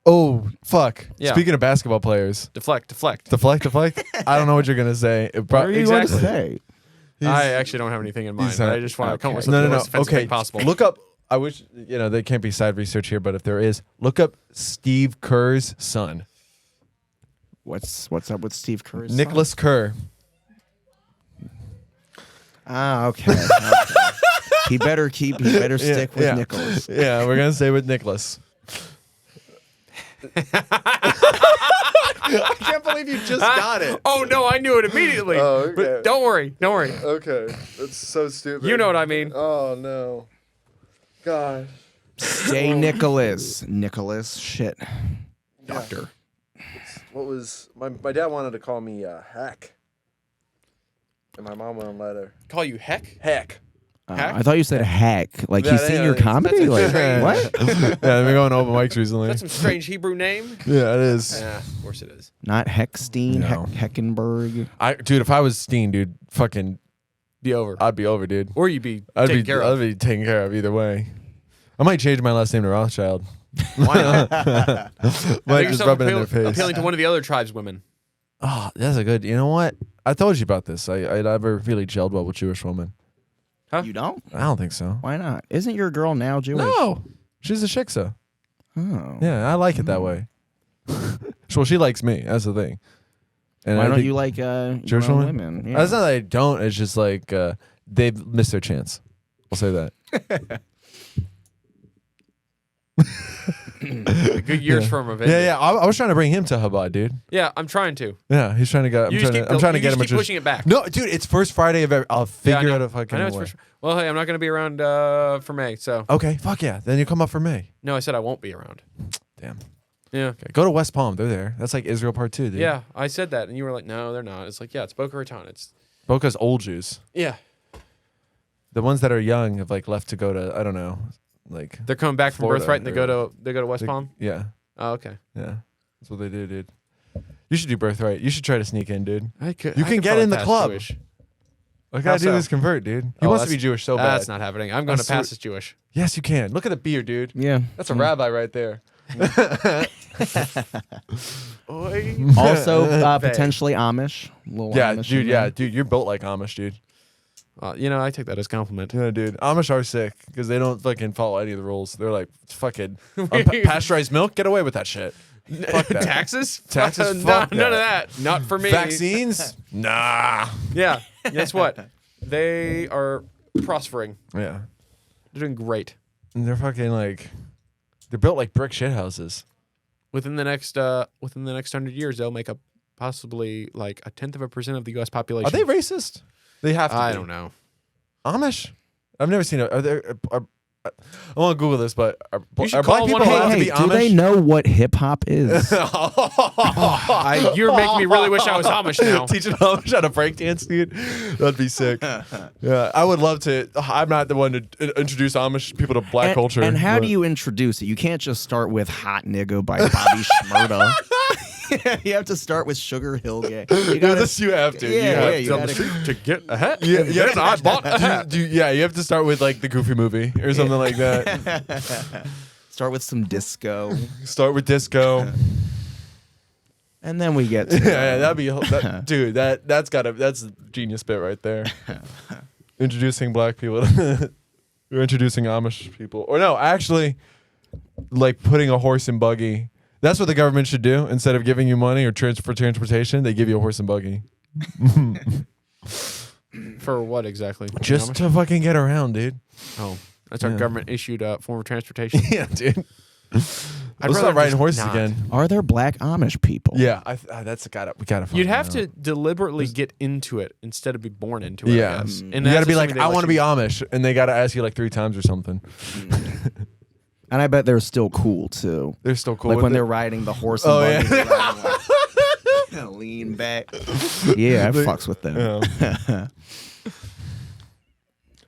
S3: Oh, fuck.
S2: Yeah.
S3: Speaking of basketball players.
S2: Deflect.
S3: Deflect? I don't know what you're going to say.
S1: What are you going to
S2: Exactly.
S1: say?
S2: I actually don't have anything in mind,
S3: he's
S2: but
S3: not-
S2: I just want to come up with
S3: No.
S2: something the most offensive
S3: Okay.
S2: thing possible.
S3: Look up. I wish, there can't be side research here, but if there is, look up Steve Kerr's son.
S1: What's up with Steve Kerr?
S3: Nicholas Kerr.
S1: Ah, okay. He better stick with Nicholas.
S3: Yeah, we're going to stay with Nicholas. I can't believe you just got it.
S2: Oh, no, I knew it immediately.
S3: Oh, okay.
S2: But don't worry.
S3: Okay. That's so stupid.
S2: You know what I mean.
S3: Oh, no. God.
S1: Stay Nicholas. Nicholas. Shit.
S2: Doctor.
S3: What was... My dad wanted to call me Hack. And my mom wouldn't let her.
S2: Call you Heck?
S3: Heck.
S2: Hack?
S1: I thought you said hack. Like
S3: Yeah,
S1: he's seen your
S3: that's-
S1: comedy?
S2: that's
S1: Like,
S2: a
S1: what?
S3: Yeah, I've been going to open mics recently.
S2: That's some strange Hebrew name.
S3: Yeah, it is.
S2: Yeah, of course it is.
S1: Not Heckstein,
S3: No.
S1: Heckenberg.
S3: Dude, if I was Steen, dude, fucking,
S2: Be over.
S3: I'd be over, dude.
S2: Or you'd be
S3: I'd
S2: taken
S3: be
S2: care of.
S3: taken care of either way. I might change my last name to Rothschild.
S2: Why not?
S3: Might
S2: Make
S3: just
S2: yourself
S3: rub it in their face.
S2: appealing to one of the other tribes women.
S3: Oh, that's a good. You know what? I told you about this. I never really gelled well with Jewish women.
S2: Huh?
S1: You don't?
S3: I don't think so.
S1: Why not? Isn't your girl now Jewish?
S3: No, she's a shiksa.
S1: Oh.
S3: Yeah, I like it that way. Well, she likes me. That's the thing. And
S1: Why
S3: I
S1: don't
S3: think-
S1: you like
S3: Jewish
S1: your own
S3: women?
S1: women? Yeah.
S3: It's not that I don't. It's just like they've missed their chance. I'll say that.
S2: A good years from of it.
S3: Yeah. I was trying to bring him to Chabad, dude.
S2: Yeah, I'm trying to.
S3: Yeah, he's trying to get. I'm trying to get him a
S2: keep pushing it back.
S3: No, dude, it's first Friday of every. I'll
S2: Yeah, I
S3: figure
S2: know.
S3: out a fucking
S2: I know it's
S3: way.
S2: for sure. Well, hey, I'm not going to be around for May, so.
S3: Okay, fuck yeah. Then you come up for me.
S2: No, I said I won't be around.
S3: Damn.
S2: Yeah.
S3: Okay. Go to West Palm. They're there. That's like Israel Part 2, dude.
S2: Yeah, I said that, and you were like, no, they're not. It's like, yeah, it's Boca Raton. It's.
S3: Boca's old Jews.
S2: Yeah.
S3: The ones that are young have like left to go to, I don't know, like.
S2: They're coming back from
S3: Florida,
S2: Birthright and they go to West
S3: they-
S2: Palm?
S3: Yeah.
S2: Oh, okay.
S3: Yeah. That's what they do, dude. You should do Birthright. You should try to sneak in, dude.
S2: I could,
S3: You
S2: I
S3: can
S2: could
S3: get
S2: probably
S3: in the
S2: pass
S3: club.
S2: Jewish.
S3: What
S2: How
S3: gotta do
S2: so?
S3: is convert, dude. He
S2: Oh,
S3: wants to
S2: that's-
S3: be Jewish so bad.
S2: That's not happening. I'm going to
S3: swear-
S2: pass as Jewish.
S3: Yes, you can. Look at the beard, dude.
S1: Yeah.
S3: That's a rabbi right there.
S1: Also, potentially Amish.
S3: Yeah,
S1: Amish
S3: dude. Yeah, dude. You're built like Amish, dude.
S2: I take that as a compliment.
S3: Yeah, dude. Amish are sick because they don't fucking follow any of the rules. They're like, fucking pasteurized milk. Get away with that shit. Fuck that.
S2: Taxes?
S3: Taxes?
S2: No,
S3: Fuck
S2: none of
S3: that.
S2: that. Not for me.
S3: Vaccines? Nah.
S2: Yeah. Guess what? They are prospering.
S3: Yeah.
S2: They're doing great.
S3: And they're fucking like, they're built like brick shit houses.
S2: Within the next 100 years, they'll make up possibly like 0.1% of the U.S. population.
S3: Are they racist? They have to.
S2: I
S3: be.
S2: don't know.
S3: Amish? I've never seen it. Are there? I want to Google this, but are
S2: You should
S3: black
S2: call
S3: people
S2: one of
S3: allowed to
S1: Hey,
S3: be
S1: do
S3: Amish?
S1: they know what hip hop is?
S2: You're making me really wish I was Amish now.
S3: Teaching Amish how to breakdance, dude. That'd be sick. Yeah, I would love to. I'm not the one to introduce Amish people to black culture.
S1: And how do
S3: but-
S1: you introduce it? You can't just start with "Hot Nigga" by Bobby Shmurda. You have to start with Sugar Hill Gang. You gotta,
S3: You have to.
S1: Yeah,
S3: you have
S1: you
S3: to.
S1: gotta-
S2: to get a hat.
S3: Yeah,
S2: Then I bought a hat.
S3: Yeah, you have to start with like the Goofy movie or something like that.
S1: start with some disco,
S3: Start with disco.
S1: and then we get to
S3: Yeah, that'd be dude. That's a genius bit right there. Introducing black people. You're introducing Amish people, or no, actually, like putting a horse and buggy. That's what the government should do. Instead of giving you money or for transportation, they give you a horse and buggy.
S2: For what exactly?
S3: Just
S2: Amish?
S3: to fucking get around, dude.
S2: Oh, that's our
S3: Yeah.
S2: government issued form of transportation.
S3: Yeah, dude.
S2: I'd
S3: Let's
S2: rather
S3: start riding
S2: just
S3: horses
S2: not.
S3: again.
S1: Are there black Amish people?
S3: Yeah, we gotta.
S2: You'd
S3: find
S2: have
S3: out.
S2: to deliberately get into it instead of be born into it.
S3: Yeah,
S2: I guess.
S3: you
S2: And
S3: gotta
S2: that's
S3: be like,
S2: assuming they
S3: I
S2: let
S3: want to
S2: you-
S3: be Amish, and they gotta ask you like 3 times or something.
S1: And I bet they're still cool too.
S3: They're still cool.
S1: Like
S3: with
S1: when
S3: it.
S1: they're riding the horse and
S3: Oh,
S1: buggy,
S3: yeah.
S1: they're riding like, lean back. Yeah, I fucks with them.
S3: Yeah.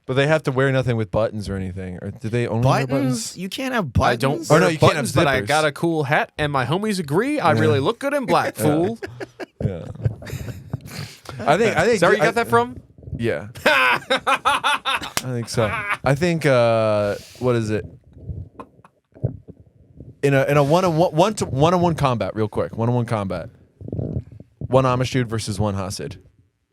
S3: But they have to wear nothing with buttons or anything. Or do they only wear buttons?
S1: Buttons? You can't have
S2: I
S1: buttons.
S2: don't.
S3: Oh, no,
S2: wear
S3: you can't have
S2: buttons, but I
S3: zippers.
S2: got a cool hat, and my homies agree. I really look good in black, fool.
S3: Yeah. I think.
S2: Is that where you got that from?
S3: Yeah. I think so. I think. What is it? In a one-on-one combat, real quick. One-on-one combat. One Amish dude versus one Hasid.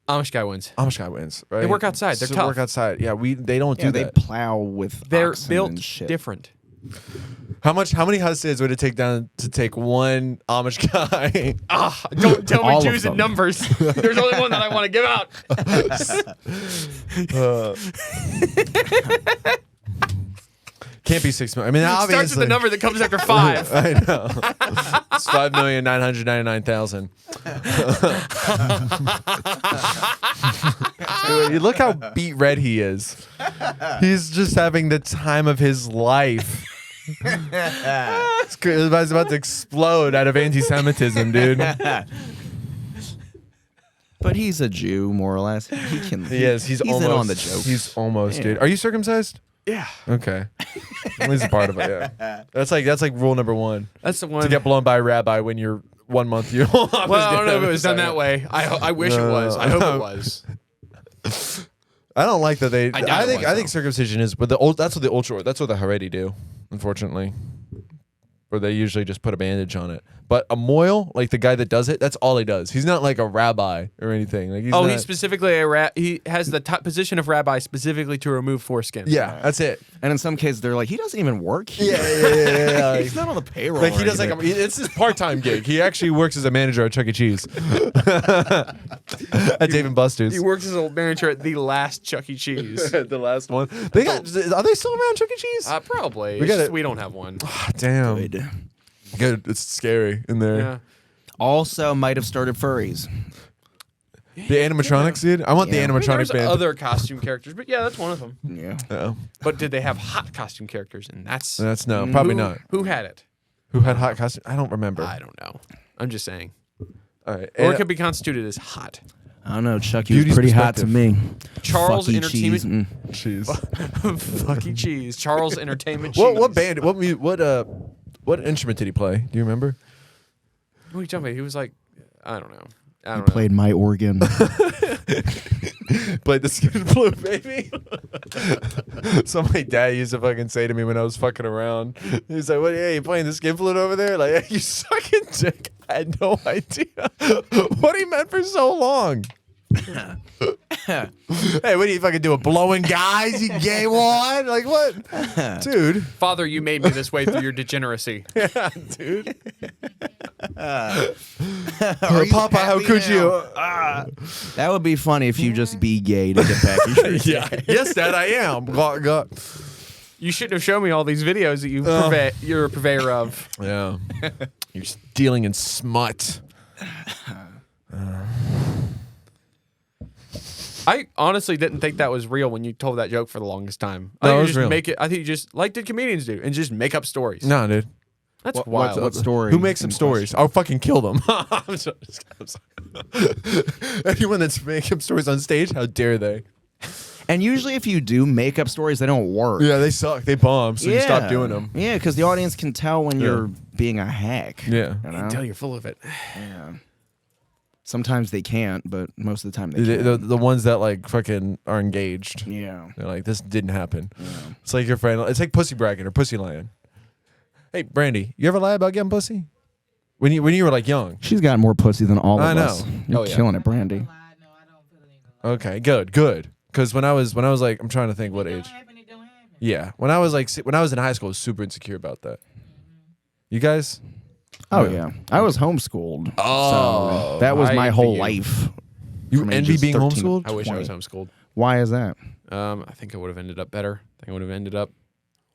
S2: Amish guy wins.
S3: Amish guy wins, right?
S2: They work outside. They're tough.
S3: Work outside. Yeah, they don't
S1: Yeah,
S3: do
S1: they
S3: that.
S1: plow with
S2: They're
S1: oxen
S2: built
S1: and shit.
S2: different.
S3: How many Hasids would it take down to take one Amish guy?
S2: Don't tell me
S1: All of
S2: Jews and
S1: them.
S2: numbers. There's only one that I want to give out.
S3: Can't be 6 million. I mean,
S2: It
S3: obviously.
S2: starts with the number that comes after 5.
S3: I know. It's 5,999,000. Dude, you look how beat red he is. He's just having the time of his life. It's about to explode out of anti-Semitism, dude.
S1: But he's a Jew, more or less. He can.
S3: He is. He's almost
S1: in on the jokes.
S3: He's almost,
S1: Yeah.
S3: dude. Are you circumcised?
S2: Yeah.
S3: Okay. At least a part of it. Yeah. That's like rule number 1.
S2: That's the one.
S3: To get blown by a rabbi when you're 1 month you old.
S2: Well, I don't know if it was done that way. I wish it was. I hope it was.
S3: I don't like that they.
S2: I doubt
S3: I
S2: it
S3: think
S2: was,
S3: I think circumcision is, but that's what the Haredi do, unfortunately. Or they usually just put a bandage on it. But a moil, like the guy that does it, that's all he does. He's not like a rabbi or anything. Like
S2: He's specifically he has the top position of rabbi specifically to remove foreskin.
S3: yeah, that's it.
S1: And in some cases, they're like, he doesn't even work here.
S3: Yeah.
S1: He's not on the payroll.
S3: Like he
S1: or
S3: does like
S1: anything.
S3: it's his part-time gig. He actually works as a manager at Chuck E. Cheese at Dave and Buster's.
S2: He works as a manager at the last Chuck E. Cheese.
S3: The last one. Are they still around Chuck E. Cheese?
S2: Probably.
S3: We gotta-
S2: We don't have one.
S3: Damn.
S1: Good.
S3: Good. It's scary in there.
S2: Yeah.
S1: Also, might have started Furries.
S3: The animatronics, dude. I want the
S1: Yeah.
S3: animatronic
S2: There's
S3: band.
S2: other costume characters, but yeah, that's one of them.
S1: Yeah.
S3: Oh.
S2: But did they have hot costume characters? And that's
S3: That's probably not.
S2: Who had it?
S3: Who had hot costume? I don't remember.
S2: I don't know. I'm just saying.
S3: All right.
S2: Or
S3: And-
S2: it could be constituted as hot.
S1: I don't know. Chucky was
S3: Beauty's
S1: pretty hot to
S3: perspective.
S1: me.
S2: Charles
S1: Fucky
S2: Entertainment.
S1: cheese,
S3: Jeez.
S2: Fucking cheese. Charles Entertainment Cheese.
S3: What band? What instrument did he play? Do you remember?
S2: What are you talking about? He was like, I don't know. I
S1: He
S2: don't know.
S1: played my organ.
S3: Played the skin flute, baby. So my dad used to fucking say to me when I was fucking around, he's like, "What? Hey, you playing the skin flute over there? Like, hey, you sucking dick." I had no idea what he meant for so long. Hey, what do you fucking do? Blowing guys, you gay one? Like what, dude?
S2: Father, you made me this way through your degeneracy.
S3: Yeah, dude.
S1: Are you
S3: Papa, how
S1: happy
S3: could
S1: now?
S3: you?
S1: That would be funny if you just be gay to get back at your
S3: Yeah. Yes, Dad, I am.
S2: You shouldn't have shown me all these videos that you're a purveyor of.
S3: Yeah. You're stealing in smut.
S2: I honestly didn't think that was real when you told that joke for the longest time.
S3: No,
S2: I
S3: it was
S2: just
S3: real.
S2: make it. I think you just like did comedians do and just make up stories.
S3: No, dude.
S2: That's wild.
S1: What story?
S3: Who makes
S1: in
S3: up stories? I'll fucking kill them. I'm sorry. Anyone that's making up stories on stage, how dare they?
S1: And usually, if you do make up stories, they don't work.
S3: Yeah, they suck. They bomb, so you stop doing them.
S1: Yeah, because the audience can tell when you're being a hack.
S3: Yeah.
S1: You
S2: I
S1: know?
S2: can tell you're full of it.
S1: Yeah. Sometimes they can't, but most of the time they can.
S3: The ones that like fucking are engaged.
S1: Yeah.
S3: They're like, this didn't happen. It's like your friend. It's like pussy bragging or pussy lying. Hey, Brandy, you ever lie about getting pussy? When you were like young.
S1: She's got more pussy than all of
S3: I know.
S1: us. You're
S3: Oh, yeah.
S1: killing it, Brandy.
S4: No, I don't feel anything.
S3: Okay, good. Because when I was like, I'm trying to think what age.
S4: It don't happen.
S3: Yeah, when I was in high school, I was super insecure about that. You guys?
S1: Oh,
S3: No.
S1: yeah. I was homeschooled.
S3: Oh,
S1: so that was
S2: I
S1: my
S2: envy
S1: whole
S2: you.
S1: life.
S3: You
S1: from
S3: envy
S1: ages
S3: being
S1: 13
S3: homeschooled?
S2: I wish I was
S1: 20.
S2: homeschooled.
S1: Why is that?
S2: I think I would have ended up better. I think I would have ended up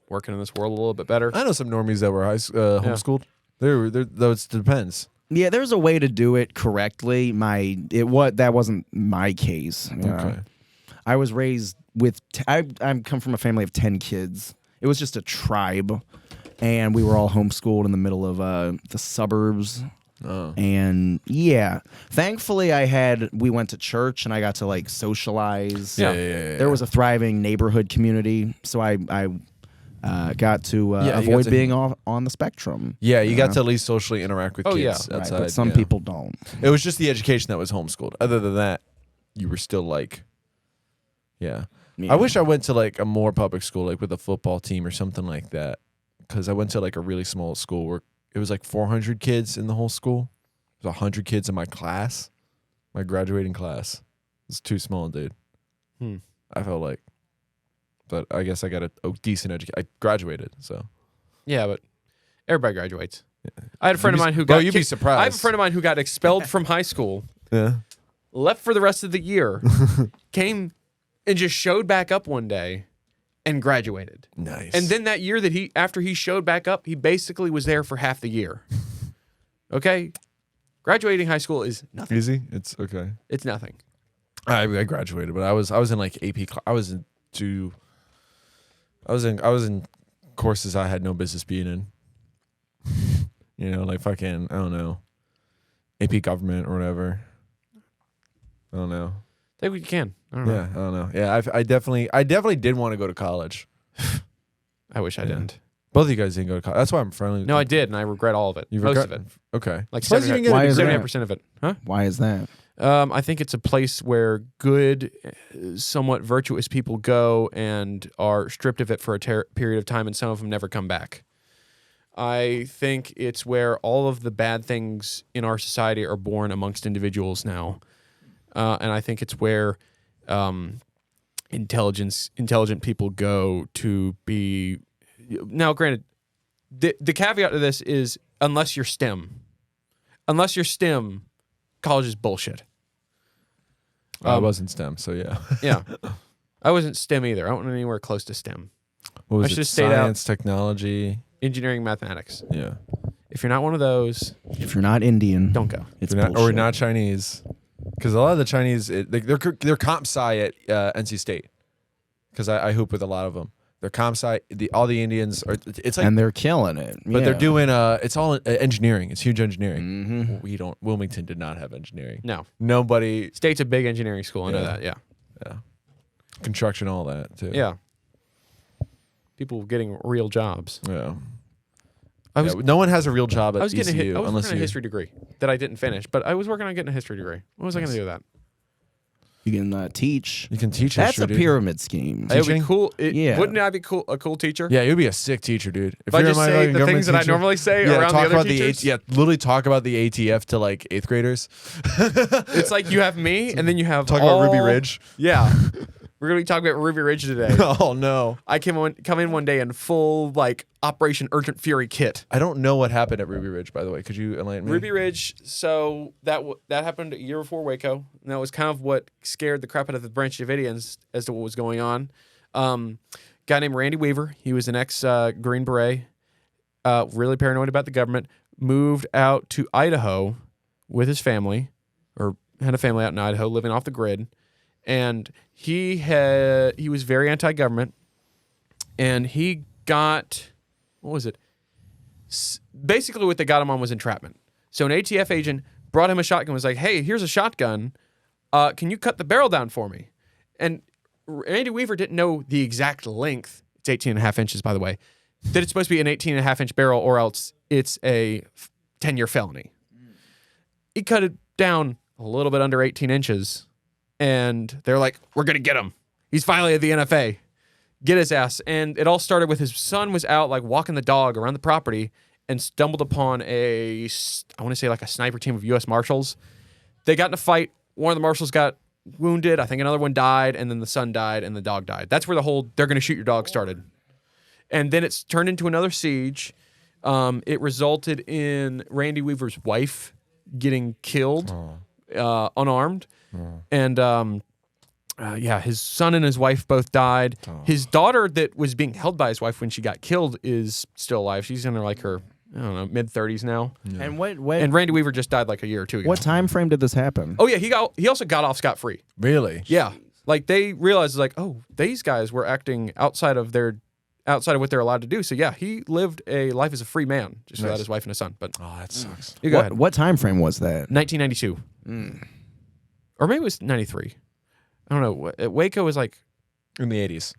S2: working in this world a little bit better.
S3: I know some normies that were homeschooled. Though it depends.
S1: Yeah, there's a way to do it correctly. That wasn't my case. You know?
S3: Okay.
S1: I was raised with. I come from a family of 10 kids. It was just a tribe, and we were all homeschooled in the middle of the suburbs.
S3: Oh.
S1: And yeah, thankfully we went to church and I got to like socialize.
S2: Yeah.
S1: There was a thriving neighborhood community, so I got to
S3: you got
S1: avoid
S3: to-
S1: being on the spectrum.
S3: Yeah, you got to at least socially interact with
S2: Oh,
S3: kids
S2: yeah.
S1: Right,
S3: outside.
S1: but some
S3: yeah.
S1: people don't.
S3: It was just the education that was homeschooled. Other than that, you were still like, yeah.
S1: Yeah.
S3: I wish I went to like a more public school, like with a football team or something like that. Because I went to like a really small school where it was like 400 kids in the whole school. There's 100 kids in my class, my graduating class. It's too small, dude. I felt like, but I guess I got a decent education. I graduated, so.
S2: Yeah, but everybody graduates. I had a friend of mine who
S3: Bro,
S2: got.
S3: you'd be surprised.
S2: I have a friend of mine who got expelled from high school,
S3: Yeah.
S2: left for the rest of the year, came and just showed back up one day, and graduated.
S3: Nice.
S2: And then that year after he showed back up, he basically was there for half the year. Okay, graduating high school is nothing.
S3: Easy? It's okay.
S2: It's nothing.
S3: I graduated, but I was in like AP. I was in courses I had no business being in. You know, like fucking, I don't know, AP government or whatever. I don't know.
S2: Think we can. I don't know.
S3: Yeah, I don't know. Yeah, I definitely did want to go to college.
S2: I wish I didn't.
S3: Both of you guys didn't go to college. That's why I'm friendly.
S2: No, I did, and I regret all of it.
S3: You
S2: Most
S3: regret-
S2: of it.
S3: Okay.
S2: Like
S3: Suppose you didn't get
S1: Why
S3: a
S1: is that?
S3: degree.
S2: 79% of it. Huh?
S1: Why is that?
S2: I think it's a place where good, somewhat virtuous people go and are stripped of it for a period of time, and some of them never come back. I think it's where all of the bad things in our society are born amongst individuals now. And I think it's where intelligent people go to be. Now, granted, the caveat to this is unless you're STEM. Unless you're STEM, college is bullshit.
S3: I wasn't STEM, so yeah.
S2: Yeah. I wasn't STEM either. I wasn't anywhere close to STEM.
S3: What was
S2: I
S3: it?
S2: should've stayed out.
S3: Science, technology.
S2: Engineering, mathematics.
S3: Yeah.
S2: If you're not one of those,
S1: If you're not Indian,
S2: don't go.
S1: It's
S3: Or
S1: bullshit.
S3: not Chinese, because a lot of the Chinese, they're comp sci at NC State, because I hoop with a lot of them. They're comp sci. All the Indians are. It's like,
S1: and they're killing it.
S3: but they're
S1: Yeah.
S3: doing it's all engineering. It's huge engineering.
S1: Mhm.
S3: We don't. Wilmington did not have engineering.
S2: No.
S3: Nobody.
S2: State's a big engineering school. I know
S3: Yeah.
S2: that. Yeah.
S3: Yeah. Construction, all that too.
S2: Yeah. People getting real jobs.
S3: Yeah. No one has a real job at
S2: I was
S3: ECU
S2: getting I was
S3: unless
S2: working on a history degree that I didn't finish, but I was working on getting a history degree. What was I going to do with that?
S1: You can teach.
S3: You can teach
S1: That's
S3: history,
S1: a pyramid scheme.
S2: It would be
S3: Teaching?
S2: cool.
S1: Yeah.
S2: Wouldn't I be a cool teacher?
S3: Yeah, you'd be a sick teacher, dude.
S2: If I
S3: you're
S2: just
S3: my
S2: say
S3: fucking
S2: the
S3: government
S2: things that I
S3: teacher-
S2: normally say
S3: yeah,
S2: around
S3: talk
S2: the other
S3: about
S2: teachers.
S3: literally talk about the ATF to like 8th graders.
S2: It's like you have me, and then you have
S3: Talk about Ruby Ridge.
S2: Yeah. We're going to be talking about Ruby Ridge today.
S3: Oh no.
S2: I come in one day in full like Operation Urgent Fury kit.
S3: I don't know what happened at Ruby Ridge, by the way. Could you enlighten me?
S2: Ruby Ridge. So that happened a year before Waco, and that was kind of what scared the crap out of the Branch Davidians as to what was going on. Guy named Randy Weaver. He was an ex Green Beret, really paranoid about the government. Moved out to Idaho with his family, or had a family out in Idaho, living off the grid. And he was very anti-government, and he got, what was it? Basically what they got him on was entrapment. So an ATF agent brought him a shotgun, was like, hey, here's a shotgun. Can you cut the barrel down for me? And Randy Weaver didn't know the exact length. It's 18.5 inches, by the way. That it's supposed to be an 18.5-inch barrel, or else it's a 10-year felony. He cut it down a little bit under 18 inches. And they're like, we're going to get him. He's violated the NFA. Get his ass. And it all started with his son was out like walking the dog around the property and stumbled upon I want to say like a sniper team of U.S. Marshals. They got in a fight. One of the Marshals got wounded. I think another one died. And then the son died and the dog died. That's where the whole they're going to shoot your dog started. And then it's turned into another siege. It resulted in Randy Weaver's wife getting killed unarmed. And his son and his wife both died. His daughter that was being held by his wife when she got killed is still alive. She's in like her, I don't know, mid-30s now.
S1: Yeah. And
S2: and Randy Weaver just died like a year or two ago.
S1: What time frame did this happen?
S2: Oh yeah, he also got off scot-free.
S3: Really?
S2: Yeah. Like they realized like, oh, these guys were acting outside of what they're allowed to do. So yeah, he lived a life as a free man, just without his wife and his son. But
S3: that sucks.
S2: You go ahead.
S1: What time frame was that?
S2: 1992. Or maybe it was 93. I don't know. Waco was like
S3: in the 80s.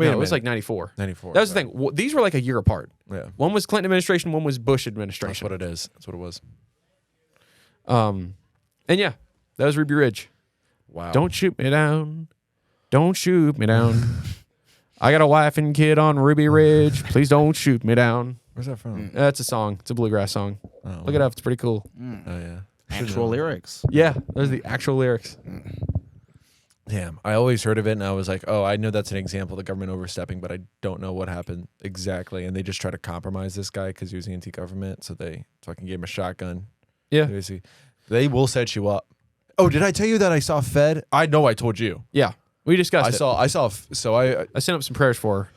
S2: It was like 94.
S3: 94.
S2: That was the thing. These were like a year apart.
S3: Yeah.
S2: One was Clinton administration, one was Bush administration.
S3: That's what it is. That's what it was.
S2: And yeah, that was Ruby Ridge.
S3: Wow.
S2: Don't shoot me down. Don't shoot me down. I got a wife and kid on Ruby Ridge. Please don't shoot me down.
S3: Where's that from?
S2: That's a song. It's a bluegrass song.
S3: Oh,
S2: Look it up. It's pretty cool.
S3: Oh yeah.
S1: Actual lyrics.
S2: Yeah, those are the actual lyrics.
S3: Damn, I always heard of it, and I was like, oh, I know that's an example of the government overstepping, but I don't know what happened exactly. And they just try to compromise this guy because he was anti-government, so they fucking gave him a shotgun.
S2: Yeah.
S3: They will set you up. Oh, did I tell you that I saw Fed? I know I told you.
S2: Yeah, we discussed it.
S3: I
S2: sent up some prayers for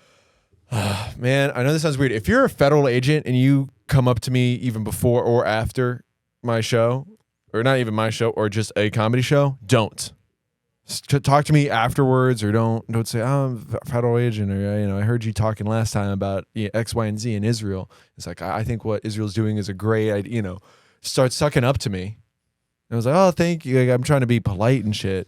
S2: her.
S3: Man, I know this sounds weird. If you're a federal agent and you come up to me even before or after my show, or not even my show, or just a comedy show, don't. Talk to me afterwards, or don't say, oh, I'm a federal agent, or I heard you talking last time about X, Y, and Z in Israel. It's like, I think what Israel's doing is a great, start sucking up to me. And I was like, oh, thank you. Like, I'm trying to be polite and shit.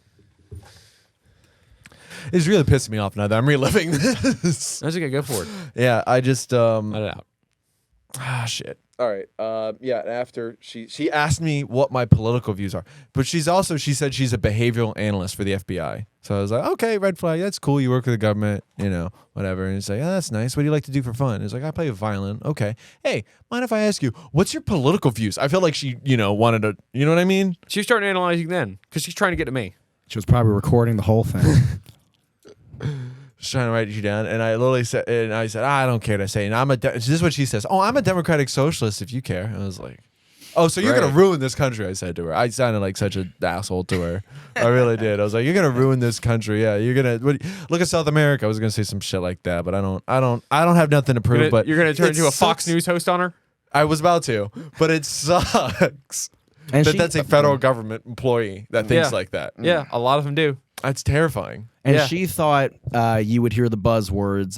S3: It's really pissing me off now that I'm reliving this.
S2: That's okay. Go for it.
S3: Yeah, I just
S2: Let it out.
S3: shit. All right. After she asked me what my political views are, but she said she's a behavioral analyst for the FBI. So I was like, okay, red flag. That's cool. You work with the government, whatever. And it's like, oh, that's nice. What do you like to do for fun? It's like, I play violin. Okay. Hey, mind if I ask you, what's your political views? I feel like she, wanted to, you know what I mean?
S2: She started analyzing then because she's trying to get to me.
S1: She was probably recording the whole thing.
S3: Just trying to write you down, and I literally said, I don't care to say. And this is what she says. Oh, I'm a democratic socialist. If you care, and I was like, oh, so you're gonna ruin this country? I said to her. I sounded like such an asshole to her. I really did. I was like, you're gonna ruin this country. Yeah, you're gonna look at South America. I was gonna say some shit like that, but I don't have nothing to prove. But
S2: you're gonna turn into a Fox News host on her.
S3: I was about to, but it sucks. And that's a federal government employee that thinks like that.
S2: Yeah, a lot of them do.
S3: That's terrifying.
S1: And she thought you would hear the buzzwords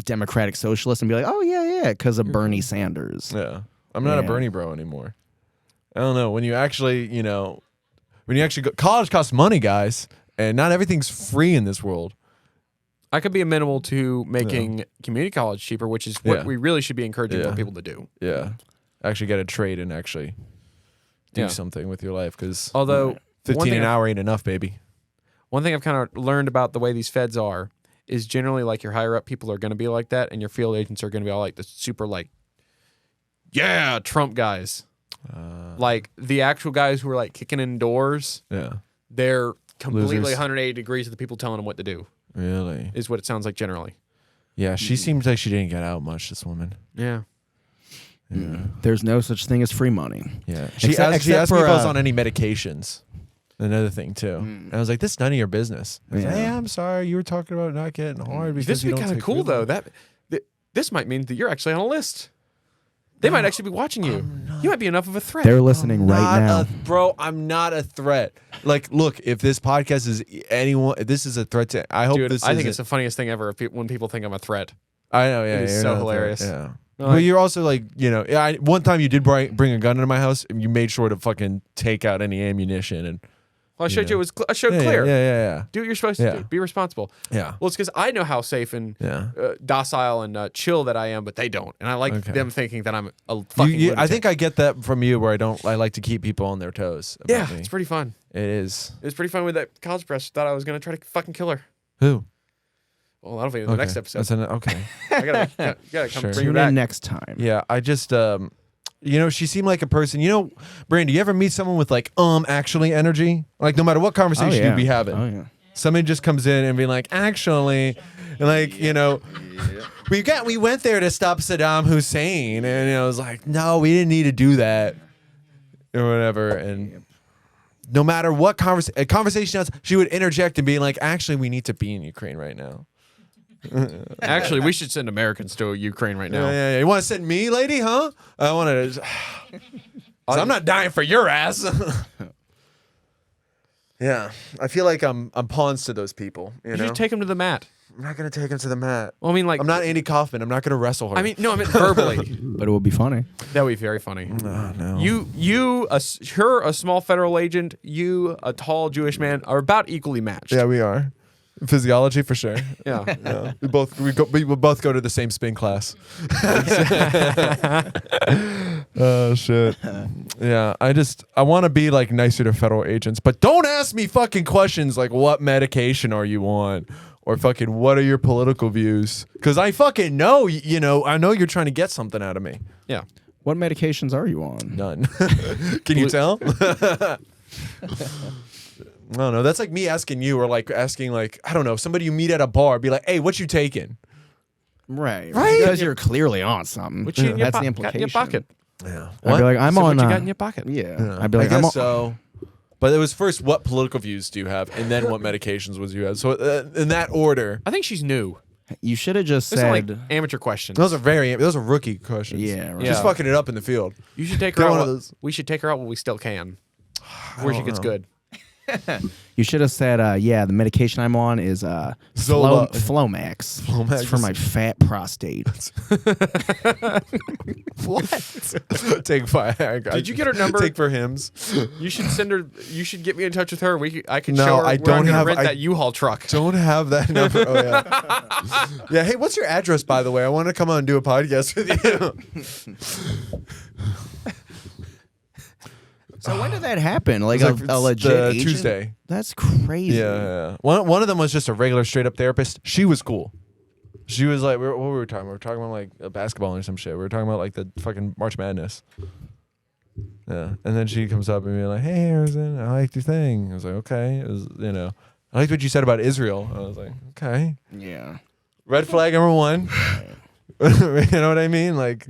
S1: democratic socialist and be like, oh, yeah, because of Bernie Sanders.
S3: Yeah. I'm not a Bernie bro anymore. I don't know. When you actually, go, college costs money, guys, and not everything's free in this world.
S2: I could be amenable to making community college cheaper, which is what we really should be encouraging more people to do.
S3: Yeah. Actually get a trade and actually do something with your life, because
S2: although
S3: 15 an hour ain't enough, baby.
S2: One thing I've kind of learned about the way these feds are is generally like your higher up people are going to be like that, and your field agents are going to be all like the super like, yeah, Trump guys. Like the actual guys who are like kicking in doors. Yeah. They're completely 180 degrees of the people telling them what to do.
S3: Really?
S2: Is what it sounds like generally.
S3: Yeah, she seems like she didn't get out much, this woman.
S2: Yeah.
S1: There's no such thing as free money.
S3: Yeah. She asked me if I was on any medications. Another thing too. And I was like, this is none of your business. I was like, hey, I'm sorry, you were talking about not getting hard because
S2: this would be kind of cool though. This might mean that you're actually on a list. They might actually be watching you. You might be enough of a threat.
S1: They're listening right now.
S3: Bro, I'm not a threat. Like, look, if this podcast is anyone, if this is a threat to, I hope this
S2: I think it's the funniest thing ever when people think I'm a threat.
S3: I know, yeah.
S2: It is so hilarious.
S3: Yeah. Well, you're also like, one time you did bring a gun into my house, and you made sure to fucking take out any ammunition. And
S2: I showed you it was. I showed clear.
S3: Yeah.
S2: Do what you're supposed to do. Be responsible.
S3: Yeah.
S2: Well, it's because I know how safe and docile and chill that I am, but they don't, and I like them thinking that I'm a fucking. Lunatic.
S3: I think I get that from you, where I like to keep people on their toes.
S2: Yeah, it's pretty fun.
S3: It is.
S2: It's pretty fun with that college press. Thought I was gonna try to fucking kill her.
S3: Who?
S2: Well, that'll be in the next episode.
S3: Okay.
S2: I gotta come bring her
S1: Tune
S2: back
S1: in next time.
S3: Yeah, I just she seemed like a person. Brandy, you ever meet someone with like actually energy? Like no matter what conversation you'd be having.
S1: Oh yeah.
S3: Somebody just comes in and be like, actually, like, we went there to stop Saddam Hussein, and I was like, no, we didn't need to do that, or whatever. And no matter what conversation else, she would interject and be like, actually, we need to be in Ukraine right now.
S2: Actually, we should send Americans to Ukraine right now.
S3: Yeah. You want to send me, lady? Huh? I want to. I'm not dying for your ass. Yeah, I feel like I'm pawns to those people. You know?
S2: Should take them to the mat.
S3: I'm not gonna take him to the mat.
S2: Well, I mean, like,
S3: I'm not Andy Kaufman. I'm not gonna wrestle her.
S2: I mean, no, I meant verbally.
S1: But it would be funny.
S2: That would be very funny.
S3: No.
S2: Her, a small federal agent, you, a tall Jewish man, are about equally matched.
S3: Yeah, we are. Physiology for sure.
S2: Yeah.
S3: We will both go to the same spin class. Oh shit. Yeah, I want to be like nicer to federal agents, but don't ask me fucking questions like what medication are you on, or fucking what are your political views, because I fucking know. I know you're trying to get something out of me.
S2: Yeah.
S1: What medications are you on?
S3: None. Can you tell? I don't know. That's like me asking you, or like asking, like, I don't know, somebody you meet at a bar, be like, hey, what you taking?
S1: Right. Because you're clearly on something.
S2: What you in your
S1: That's the
S2: got in
S1: implication.
S2: your pocket?
S3: Yeah.
S1: I'd be like, I'm on.
S2: What you got in your pocket?
S1: Yeah. I'd be like,
S3: I
S1: I'm
S3: guess
S1: on.
S3: so. But it was first, what political views do you have, and then what medications was you have. So in that order.
S2: I think she's new.
S1: You should have just
S2: Those
S1: said.
S2: are like amateur questions.
S3: Those are rookie questions.
S1: Yeah, right.
S3: She's fucking it up in the field.
S2: You should take her out. We should take her out while we still can. Before she gets good.
S1: You should have said, the medication I'm on is
S3: Zola.
S1: Flomax.
S3: Flomax.
S1: It's for my fat prostate.
S3: What? Take 5.
S2: Did you get her number?
S3: Take for hymns.
S2: You should send her. You should get me in touch with her. I can
S3: No,
S2: show her.
S3: I
S2: where
S3: don't
S2: I'm gonna
S3: have-
S2: rent
S3: I-
S2: that U-Haul truck.
S3: Don't have that number. Oh yeah. Yeah. Hey, what's your address, by the way? I want to come on and do a podcast with you.
S1: So when did that happen? Like
S3: It was
S1: a legit agent?
S3: Tuesday.
S1: That's crazy.
S3: Yeah. One of them was just a regular straight up therapist. She was cool. She was like, what were we talking about? We were talking about like a basketball or some shit. We were talking about like the fucking March Madness. Yeah. And then she comes up and be like, hey, Harrison, I liked your thing. I was like, okay. It was, I liked what you said about Israel. I was like, okay.
S1: Yeah.
S3: Red flag number 1. You know what I mean? Like,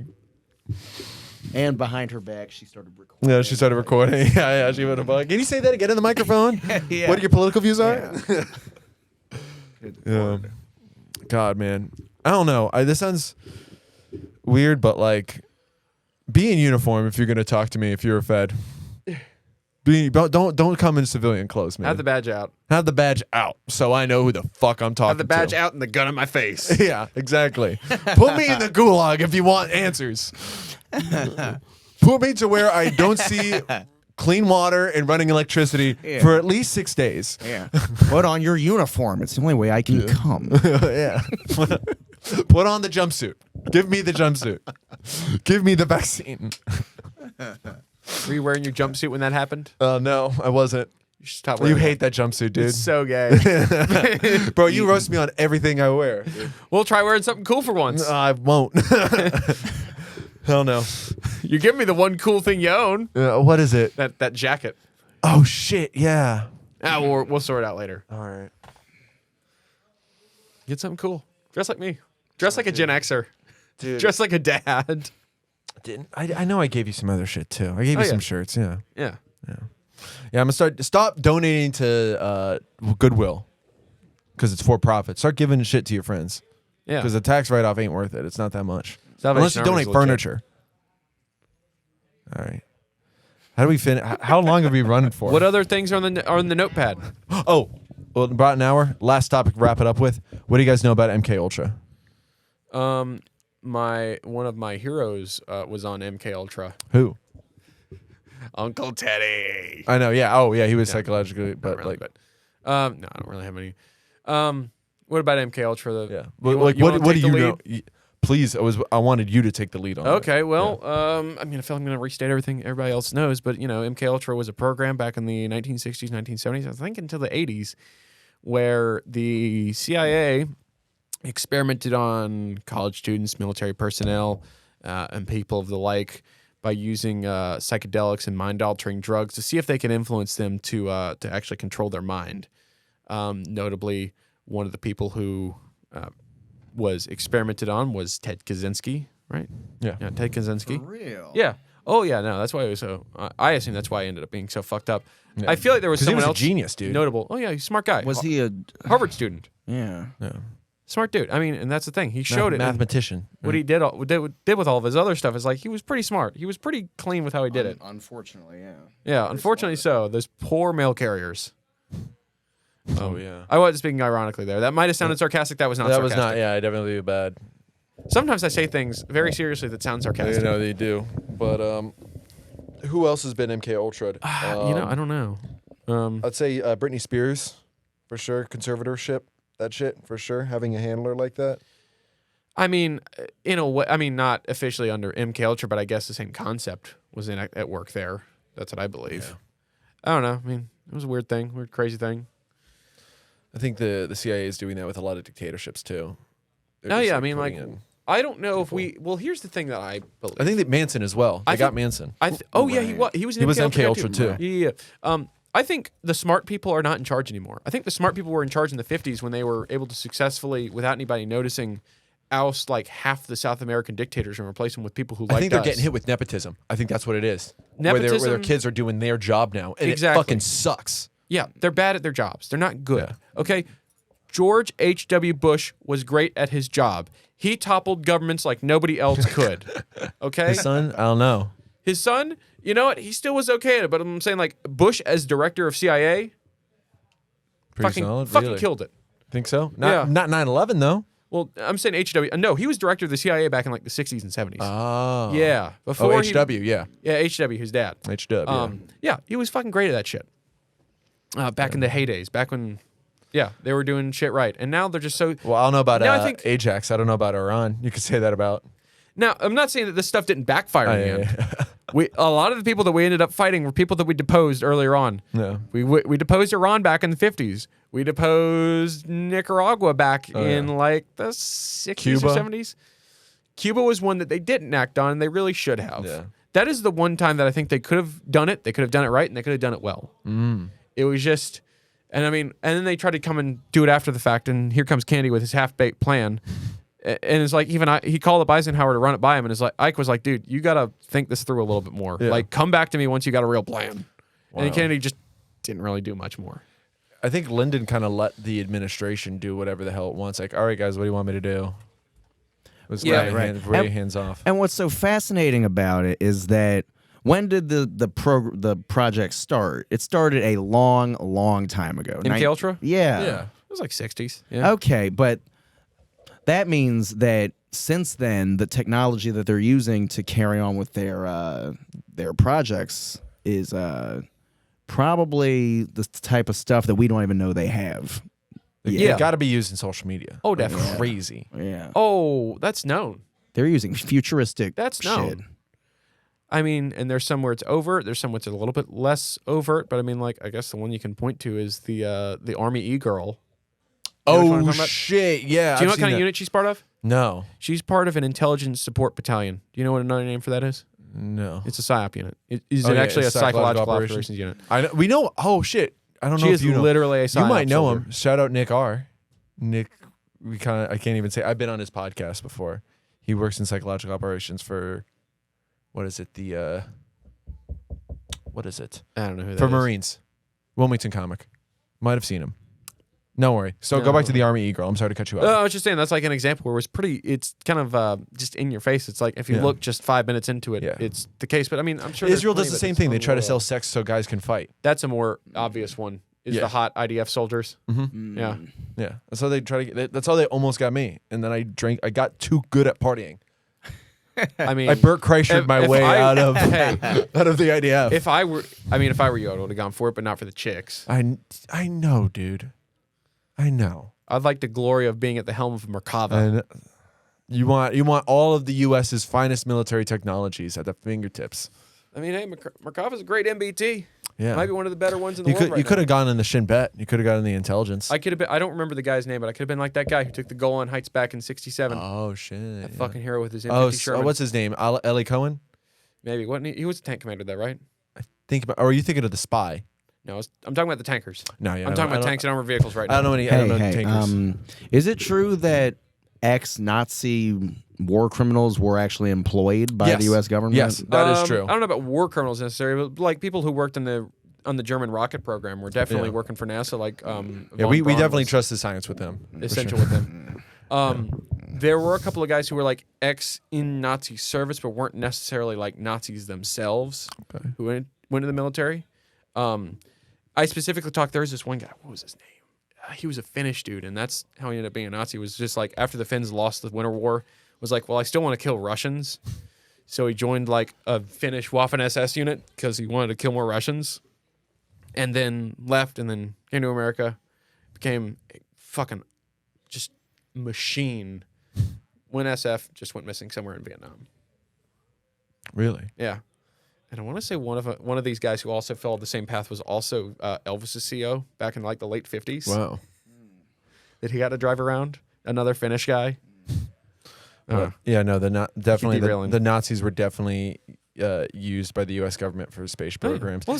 S1: And behind her back, she started recording.
S3: yeah, she started recording. Yeah, she would have like, can you say that again in the microphone?
S1: Yeah.
S3: What your political views are?
S1: Yeah.
S3: God, man. I don't know. This sounds weird, but like, be in uniform if you're gonna talk to me. If you're a Fed, don't come in civilian clothes, man.
S2: Have the badge out.
S3: Have the badge out, so I know who the fuck I'm talking to.
S2: Have the badge out and the gun in my face.
S3: Yeah, exactly. Put me in the gulag if you want answers. Put me to where I don't see clean water and running electricity for at least 6 days.
S1: Yeah. Put on your uniform. It's the only way I can come.
S3: Yeah. Put on the jumpsuit. Give me the jumpsuit. Give me the vaccine.
S2: Were you wearing your jumpsuit when that happened?
S3: No, I wasn't.
S2: You should stop
S3: You
S2: wearing
S3: hate that jumpsuit, dude.
S2: It's so gay.
S3: Bro, you roast me on everything I wear.
S2: We'll try wearing something cool for once.
S3: I won't. Hell no.
S2: You give me the one cool thing you own.
S3: What is it?
S2: That jacket.
S3: Oh, shit. Yeah.
S2: We'll sort it out later.
S3: All right.
S2: Get something cool. Dress like me. Dress like a Gen Xer.
S3: Dude.
S2: Dress like a dad.
S3: I know I gave you some other shit, too. I gave you some shirts, yeah.
S2: Yeah.
S3: Yeah, I'm going to stop donating to Goodwill because it's for profit. Start giving shit to your friends.
S2: Yeah.
S3: Because the tax write-off ain't worth it. It's not that much.
S2: Salvation
S3: Unless you
S2: Army's
S3: donate
S2: legit.
S3: furniture. All right. How do we finish? How long have we run it for?
S2: What other things are on the notepad?
S3: Oh, well, about an hour. Last topic to wrap it up with. What do you guys know about MK Ultra?
S2: One of my heroes was on MK Ultra.
S3: Who?
S2: Uncle Teddy.
S3: I know. Yeah. Oh, yeah. He was psychologically, but
S2: Really,
S3: like,
S2: no, I don't really have any. What about MK Ultra?
S3: yeah.
S2: What
S3: do you know? Please, I wanted you to take the lead on.
S2: Okay, well, I mean, I feel like I'm going to restate everything everybody else knows, but MK Ultra was a program back in the 1960s, 1970s, I think until the 80s, where the CIA experimented on college students, military personnel, and people of the like by using psychedelics and mind-altering drugs to see if they could influence them to actually control their mind. Notably, one of the people who was experimented on was Ted Kaczynski, right?
S3: Yeah.
S2: Ted Kaczynski.
S1: For real?
S2: Yeah. Oh, yeah, no, that's why it was so... I assume that's why I ended up being so fucked up. Yeah. I feel like there was someone
S3: he was
S2: else...
S3: a genius, dude.
S2: Notable. Oh, yeah, he's a smart guy.
S1: Was he a...
S2: Harvard student.
S1: Yeah.
S2: Smart dude. I mean, and that's the thing. He showed it.
S3: Mathematician.
S2: What he did with all of his other stuff is like he was pretty smart. He was pretty clean with how he did it.
S1: Unfortunately, yeah.
S2: Yeah, unfortunately so. Those poor mail carriers.
S3: Oh, yeah.
S2: I was speaking ironically there. That might have sounded sarcastic. That was not sarcastic.
S3: That was not, yeah, I definitely bad.
S2: Sometimes I say things very seriously that sound sarcastic.
S3: You know, they do. But who else has been MK Ultra?
S2: I don't know.
S3: I'd say Britney Spears, for sure. Conservatorship, that shit, for sure. Having a handler like that.
S2: I mean, in a way, I mean, not officially under MK Ultra, but I guess the same concept was at work there. That's what I believe. Yeah. I don't know. I mean, it was a weird thing, weird, crazy thing.
S3: I think the CIA is doing that with a lot of dictatorships too.
S2: Oh yeah, I mean, like, I don't know if we. Well, here's the thing that I believe.
S3: I think that Manson as well. They got Manson.
S2: He was.
S3: He was MK Ultra too.
S2: Yeah. I think the smart people are not in charge anymore. I think the smart people were in charge in the 50s when they were able to successfully, without anybody noticing, oust like half the South American dictators and replace them with people who like us.
S3: I think they're getting hit with nepotism. I think that's what it is.
S2: Nepotism,
S3: where their kids are doing their job now, and
S2: exactly.
S3: it fucking sucks.
S2: Yeah, they're bad at their jobs. They're not good.
S3: Yeah.
S2: Okay. George H.W. Bush was great at his job. He toppled governments like nobody else could. Okay?
S3: His son, I don't know.
S2: His son, you know what? He still was okay at it, but I'm saying like Bush as director of CIA, fucking killed it.
S3: Think so? Not 9/11 though.
S2: Well, I'm saying H.W. No, he was director of the CIA back in like the 60s and 70s.
S3: Oh.
S2: Yeah. Before
S3: H.W., yeah.
S2: Yeah, H.W., his dad.
S3: H.W.,
S2: yeah, he was fucking great at that shit. Back in the heydays, back when... Yeah, they were doing shit right. And now they're just so...
S3: Well, I don't know about Ajax. I don't know about Iran. You could say that about...
S2: Now, I'm not saying that this stuff didn't backfire in the end.
S3: Yeah.
S2: A lot of the people that we ended up fighting were people that we deposed earlier on.
S3: Yeah.
S2: We deposed Iran back in the 50s. We deposed Nicaragua back in like the 60s or 70s. Cuba was one that they didn't act on, and they really should have.
S3: Yeah.
S2: That is the one time that I think they could have done it. They could have done it right, and they could have done it well. It was just... And I mean, and then they tried to come and do it after the fact, and here comes Candy with his half-baked plan. And it's like, he called up Eisenhower to run it by him, and it's like, Ike was like, dude, you got to think this through a little bit more.
S3: Yeah.
S2: Like, come back to me once you got a real plan.
S3: Wow.
S2: And Kennedy just didn't really do much more.
S3: I think Lyndon kind of let the administration do whatever the hell it wants. Like, all right, guys, what do you want me to do? It was very hands off.
S1: And what's so fascinating about it is that when did the project start? It started a long time ago.
S2: MK Ultra?
S1: Yeah.
S2: It was like 60s. Yeah.
S1: Okay, but that means that since then, the technology that they're using to carry on with their projects is probably the type of stuff that we don't even know they have.
S3: Yeah, got to be used in social media.
S2: Oh, definitely.
S3: Crazy.
S1: Yeah.
S2: Oh, that's known.
S1: They're using futuristic
S2: That's
S1: shit.
S2: known. I mean, and there's some where it's overt. There's some where it's a little bit less overt. But I mean, like, I guess the one you can point to is the Army E-girl.
S3: Oh, shit. Yeah.
S2: Do you know what kind of unit she's part of?
S3: No.
S2: She's part of an intelligence support battalion. Do you know what another name for that is?
S3: No.
S2: It's a PSYOP unit. Is it actually a psychological operations unit?
S3: We know. Oh, shit. I don't know
S2: She
S3: if
S2: is
S3: you know.
S2: literally a PSYOP
S3: You might know
S2: soldier.
S3: him. Shout out Nick R. Nick, I can't even say. I've been on his podcast before. He works in psychological operations for, what is it? What is it?
S2: I don't know who that
S3: For
S2: is.
S3: Marines. Wilmington comic. Might have seen him. Don't worry. So go back to the Army E-girl. I'm sorry to cut you off.
S2: I was just saying that's like an example where it's kind of just in your face. It's like if you look just 5 minutes into it, it's the case. But I mean, I'm sure
S3: Israel does the same thing. They try to sell sex so guys can fight.
S2: That's a more obvious one. Is the hot IDF soldiers?
S3: Mm-hmm.
S2: Yeah,
S3: yeah. That's how they try to get. That's how they almost got me. And then I got too good at partying.
S2: I mean,
S3: I Burt Kreischer'd my way out of
S2: hey,
S3: out of the IDF.
S2: If I were you, I would have gone for it, but not for the chicks.
S3: I know, dude. I know.
S2: I'd like the glory of being at the helm of Merkava.
S3: And you want all of the U.S.'s finest military technologies at the fingertips.
S2: I mean, hey, Merkava's a great MBT.
S3: Yeah,
S2: might be one of the better ones in the world.
S3: You could have gone in the Shin Bet. You could have gotten the intelligence.
S2: I could have been. I don't remember the guy's name, but I could have been like that guy who took the Golan Heights back in '67.
S3: Oh shit!
S2: That fucking hero with his M50 Sherman.
S3: What's his name? Ellie Cohen.
S2: Maybe wasn't he? He was a tank commander, there, right?
S3: Or are you thinking of the Spy?
S2: No, I'm talking about the tankers.
S3: No, yeah,
S2: I'm talking about tanks and armored vehicles right now.
S3: I don't know any. I don't know tankers.
S1: Is it true that ex-Nazi war criminals were actually employed by the U.S. government?
S3: Yes, that is true.
S2: I don't know about war criminals necessarily, but like people who worked on the German rocket program were definitely working for NASA. Like,
S3: we definitely trust the science with them.
S2: Essential with them. There were a couple of guys who were like in Nazi service, but weren't necessarily like Nazis themselves. Okay. Who went into the military. I specifically talked. There was this one guy. What was his name? He was a Finnish dude, and that's how he ended up being a Nazi. Was just like after the Finns lost the Winter War, was like, well, I still want to kill Russians, so he joined like a Finnish Waffen SS unit because he wanted to kill more Russians, and then left, and then came to America, became a fucking just machine. Went SF, just went missing somewhere in Vietnam.
S3: Really?
S2: Yeah. And I want to say one of these guys who also followed the same path was also Elvis's CO back in like the late 50s.
S3: Wow.
S2: That he got to drive around. Another Finnish guy.
S3: Yeah, no, the Nazis were definitely used by the U.S. government for space programs. Well,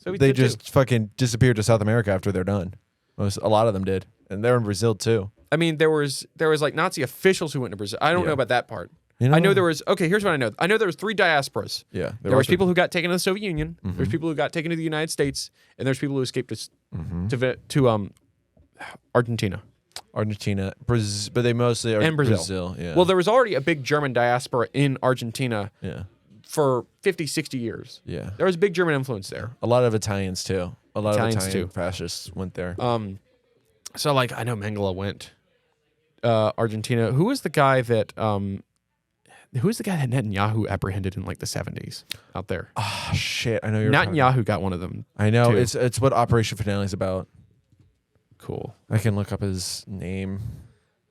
S3: they just fucking disappeared to South America after they're done. A lot of them did. And they're in Brazil too.
S2: I mean, there was like Nazi officials who went to Brazil. I don't know about that part.
S3: You know?
S2: I know there was, here's what I know. I know there was 3 diasporas.
S3: Yeah.
S2: There was people who got taken to the Soviet Union. Mm-hmm. There's people who got taken to the United States. And there's people who escaped to Argentina.
S3: Argentina, Brazil, but they mostly are
S2: and Brazil.
S3: Yeah.
S2: Well, there was already a big German diaspora in Argentina for 50, 60 years.
S3: Yeah.
S2: There was a big German influence there.
S3: A lot of Italians too. A lot of Italian fascists went there.
S2: So like I know Mengele went Argentina. Who was the guy that Netanyahu apprehended in like the 70s out there?
S3: Oh shit, I know you're
S2: Netanyahu got one of them.
S3: I know.
S2: too.
S3: It's what Operation Finale is about.
S2: Cool.
S3: I can look up his name.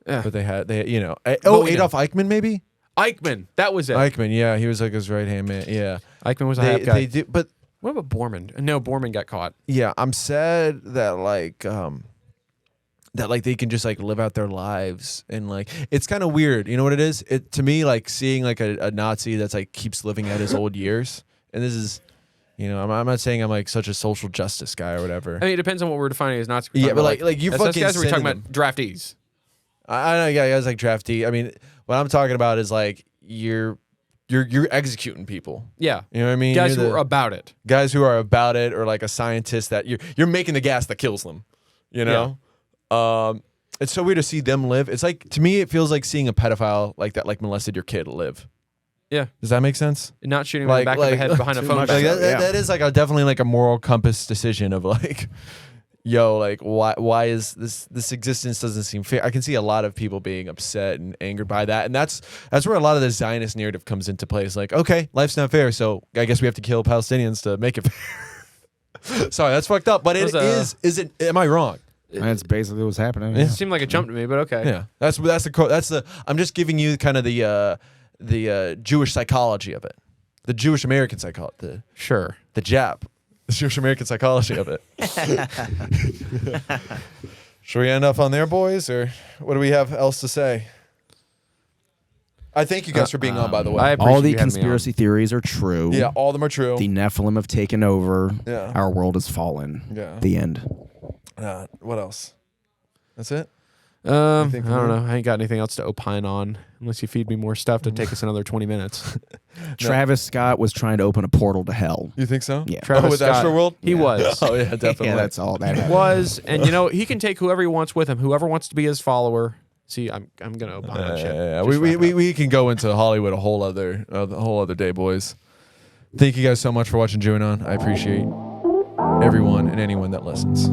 S2: Yeah.
S3: But they Adolf Eichmann maybe?
S2: Eichmann, that was it.
S3: Eichmann, yeah, he was like his right-hand man. Yeah.
S2: Eichmann was a hype guy.
S3: But
S2: what about Bormann? No, Bormann got caught.
S3: Yeah, I'm sad that they can just like live out their lives and like it's kind of weird. You know what it is? It to me like seeing like a Nazi that's like keeps living out his old years. And this is, you know, I'm not saying I'm like such a social justice guy or whatever.
S2: I mean, it depends on what we're defining as Nazi.
S3: Yeah, but like you fucking
S2: guys, we're talking about draftees.
S3: I know, yeah, guys like draftee. I mean, what I'm talking about is like you're executing people.
S2: Yeah,
S3: you know what I mean.
S2: Guys who are about it.
S3: Guys who are about it, or like a scientist that you're making the gas that kills them. You know. Yeah. It's so weird to see them live. It's like to me, it feels like seeing a pedophile like that, like molested your kid live.
S2: Yeah.
S3: Does that make sense?
S2: Not shooting him in the back of the head behind a phone.
S3: That is like definitely like a moral compass decision of like, yo, like why is this existence doesn't seem fair. I can see a lot of people being upset and angered by that, and that's where a lot of the Zionist narrative comes into play. It's like, okay, life's not fair, so I guess we have to kill Palestinians to make it fair. Sorry, that's fucked up, but it is. Isn't? Am I wrong?
S1: That's basically what's happening.
S2: It seemed like a jump to me, but okay.
S3: Yeah, that's the. I'm just giving you kind of the Jewish psychology of it, the Jewish American psychology,
S2: Sure.
S3: the Jap, the Jewish American psychology of it. Should we end up on there, boys, or what do we have else to say? I thank you guys for being on, by the way.
S2: I appreciate
S1: All the
S2: you having me on.
S1: conspiracy theories are true.
S3: Yeah, all of them are true.
S1: The Nephilim have taken over.
S3: Yeah.
S1: Our world has fallen.
S3: Yeah.
S1: The end.
S3: What else? That's it?
S2: I don't know. I ain't got anything else to opine on unless you feed me more stuff to take us another 20 minutes.
S1: Travis Scott was trying to open a portal to hell.
S3: You think so?
S1: Yeah.
S2: Travis
S3: with
S2: Scott,
S3: Astroworld?
S2: He was.
S3: Oh, yeah, definitely.
S1: Yeah, that's all that
S2: He
S1: happened.
S2: was. And, you know, he can take whoever he wants with him. Whoever wants to be his follower. See, I'm going to opine on shit.
S3: Yeah.
S2: Just wrap it up.
S3: We can go into Hollywood a whole other day, boys. Thank you guys so much for watching Jew Anon. I appreciate everyone and anyone that listens.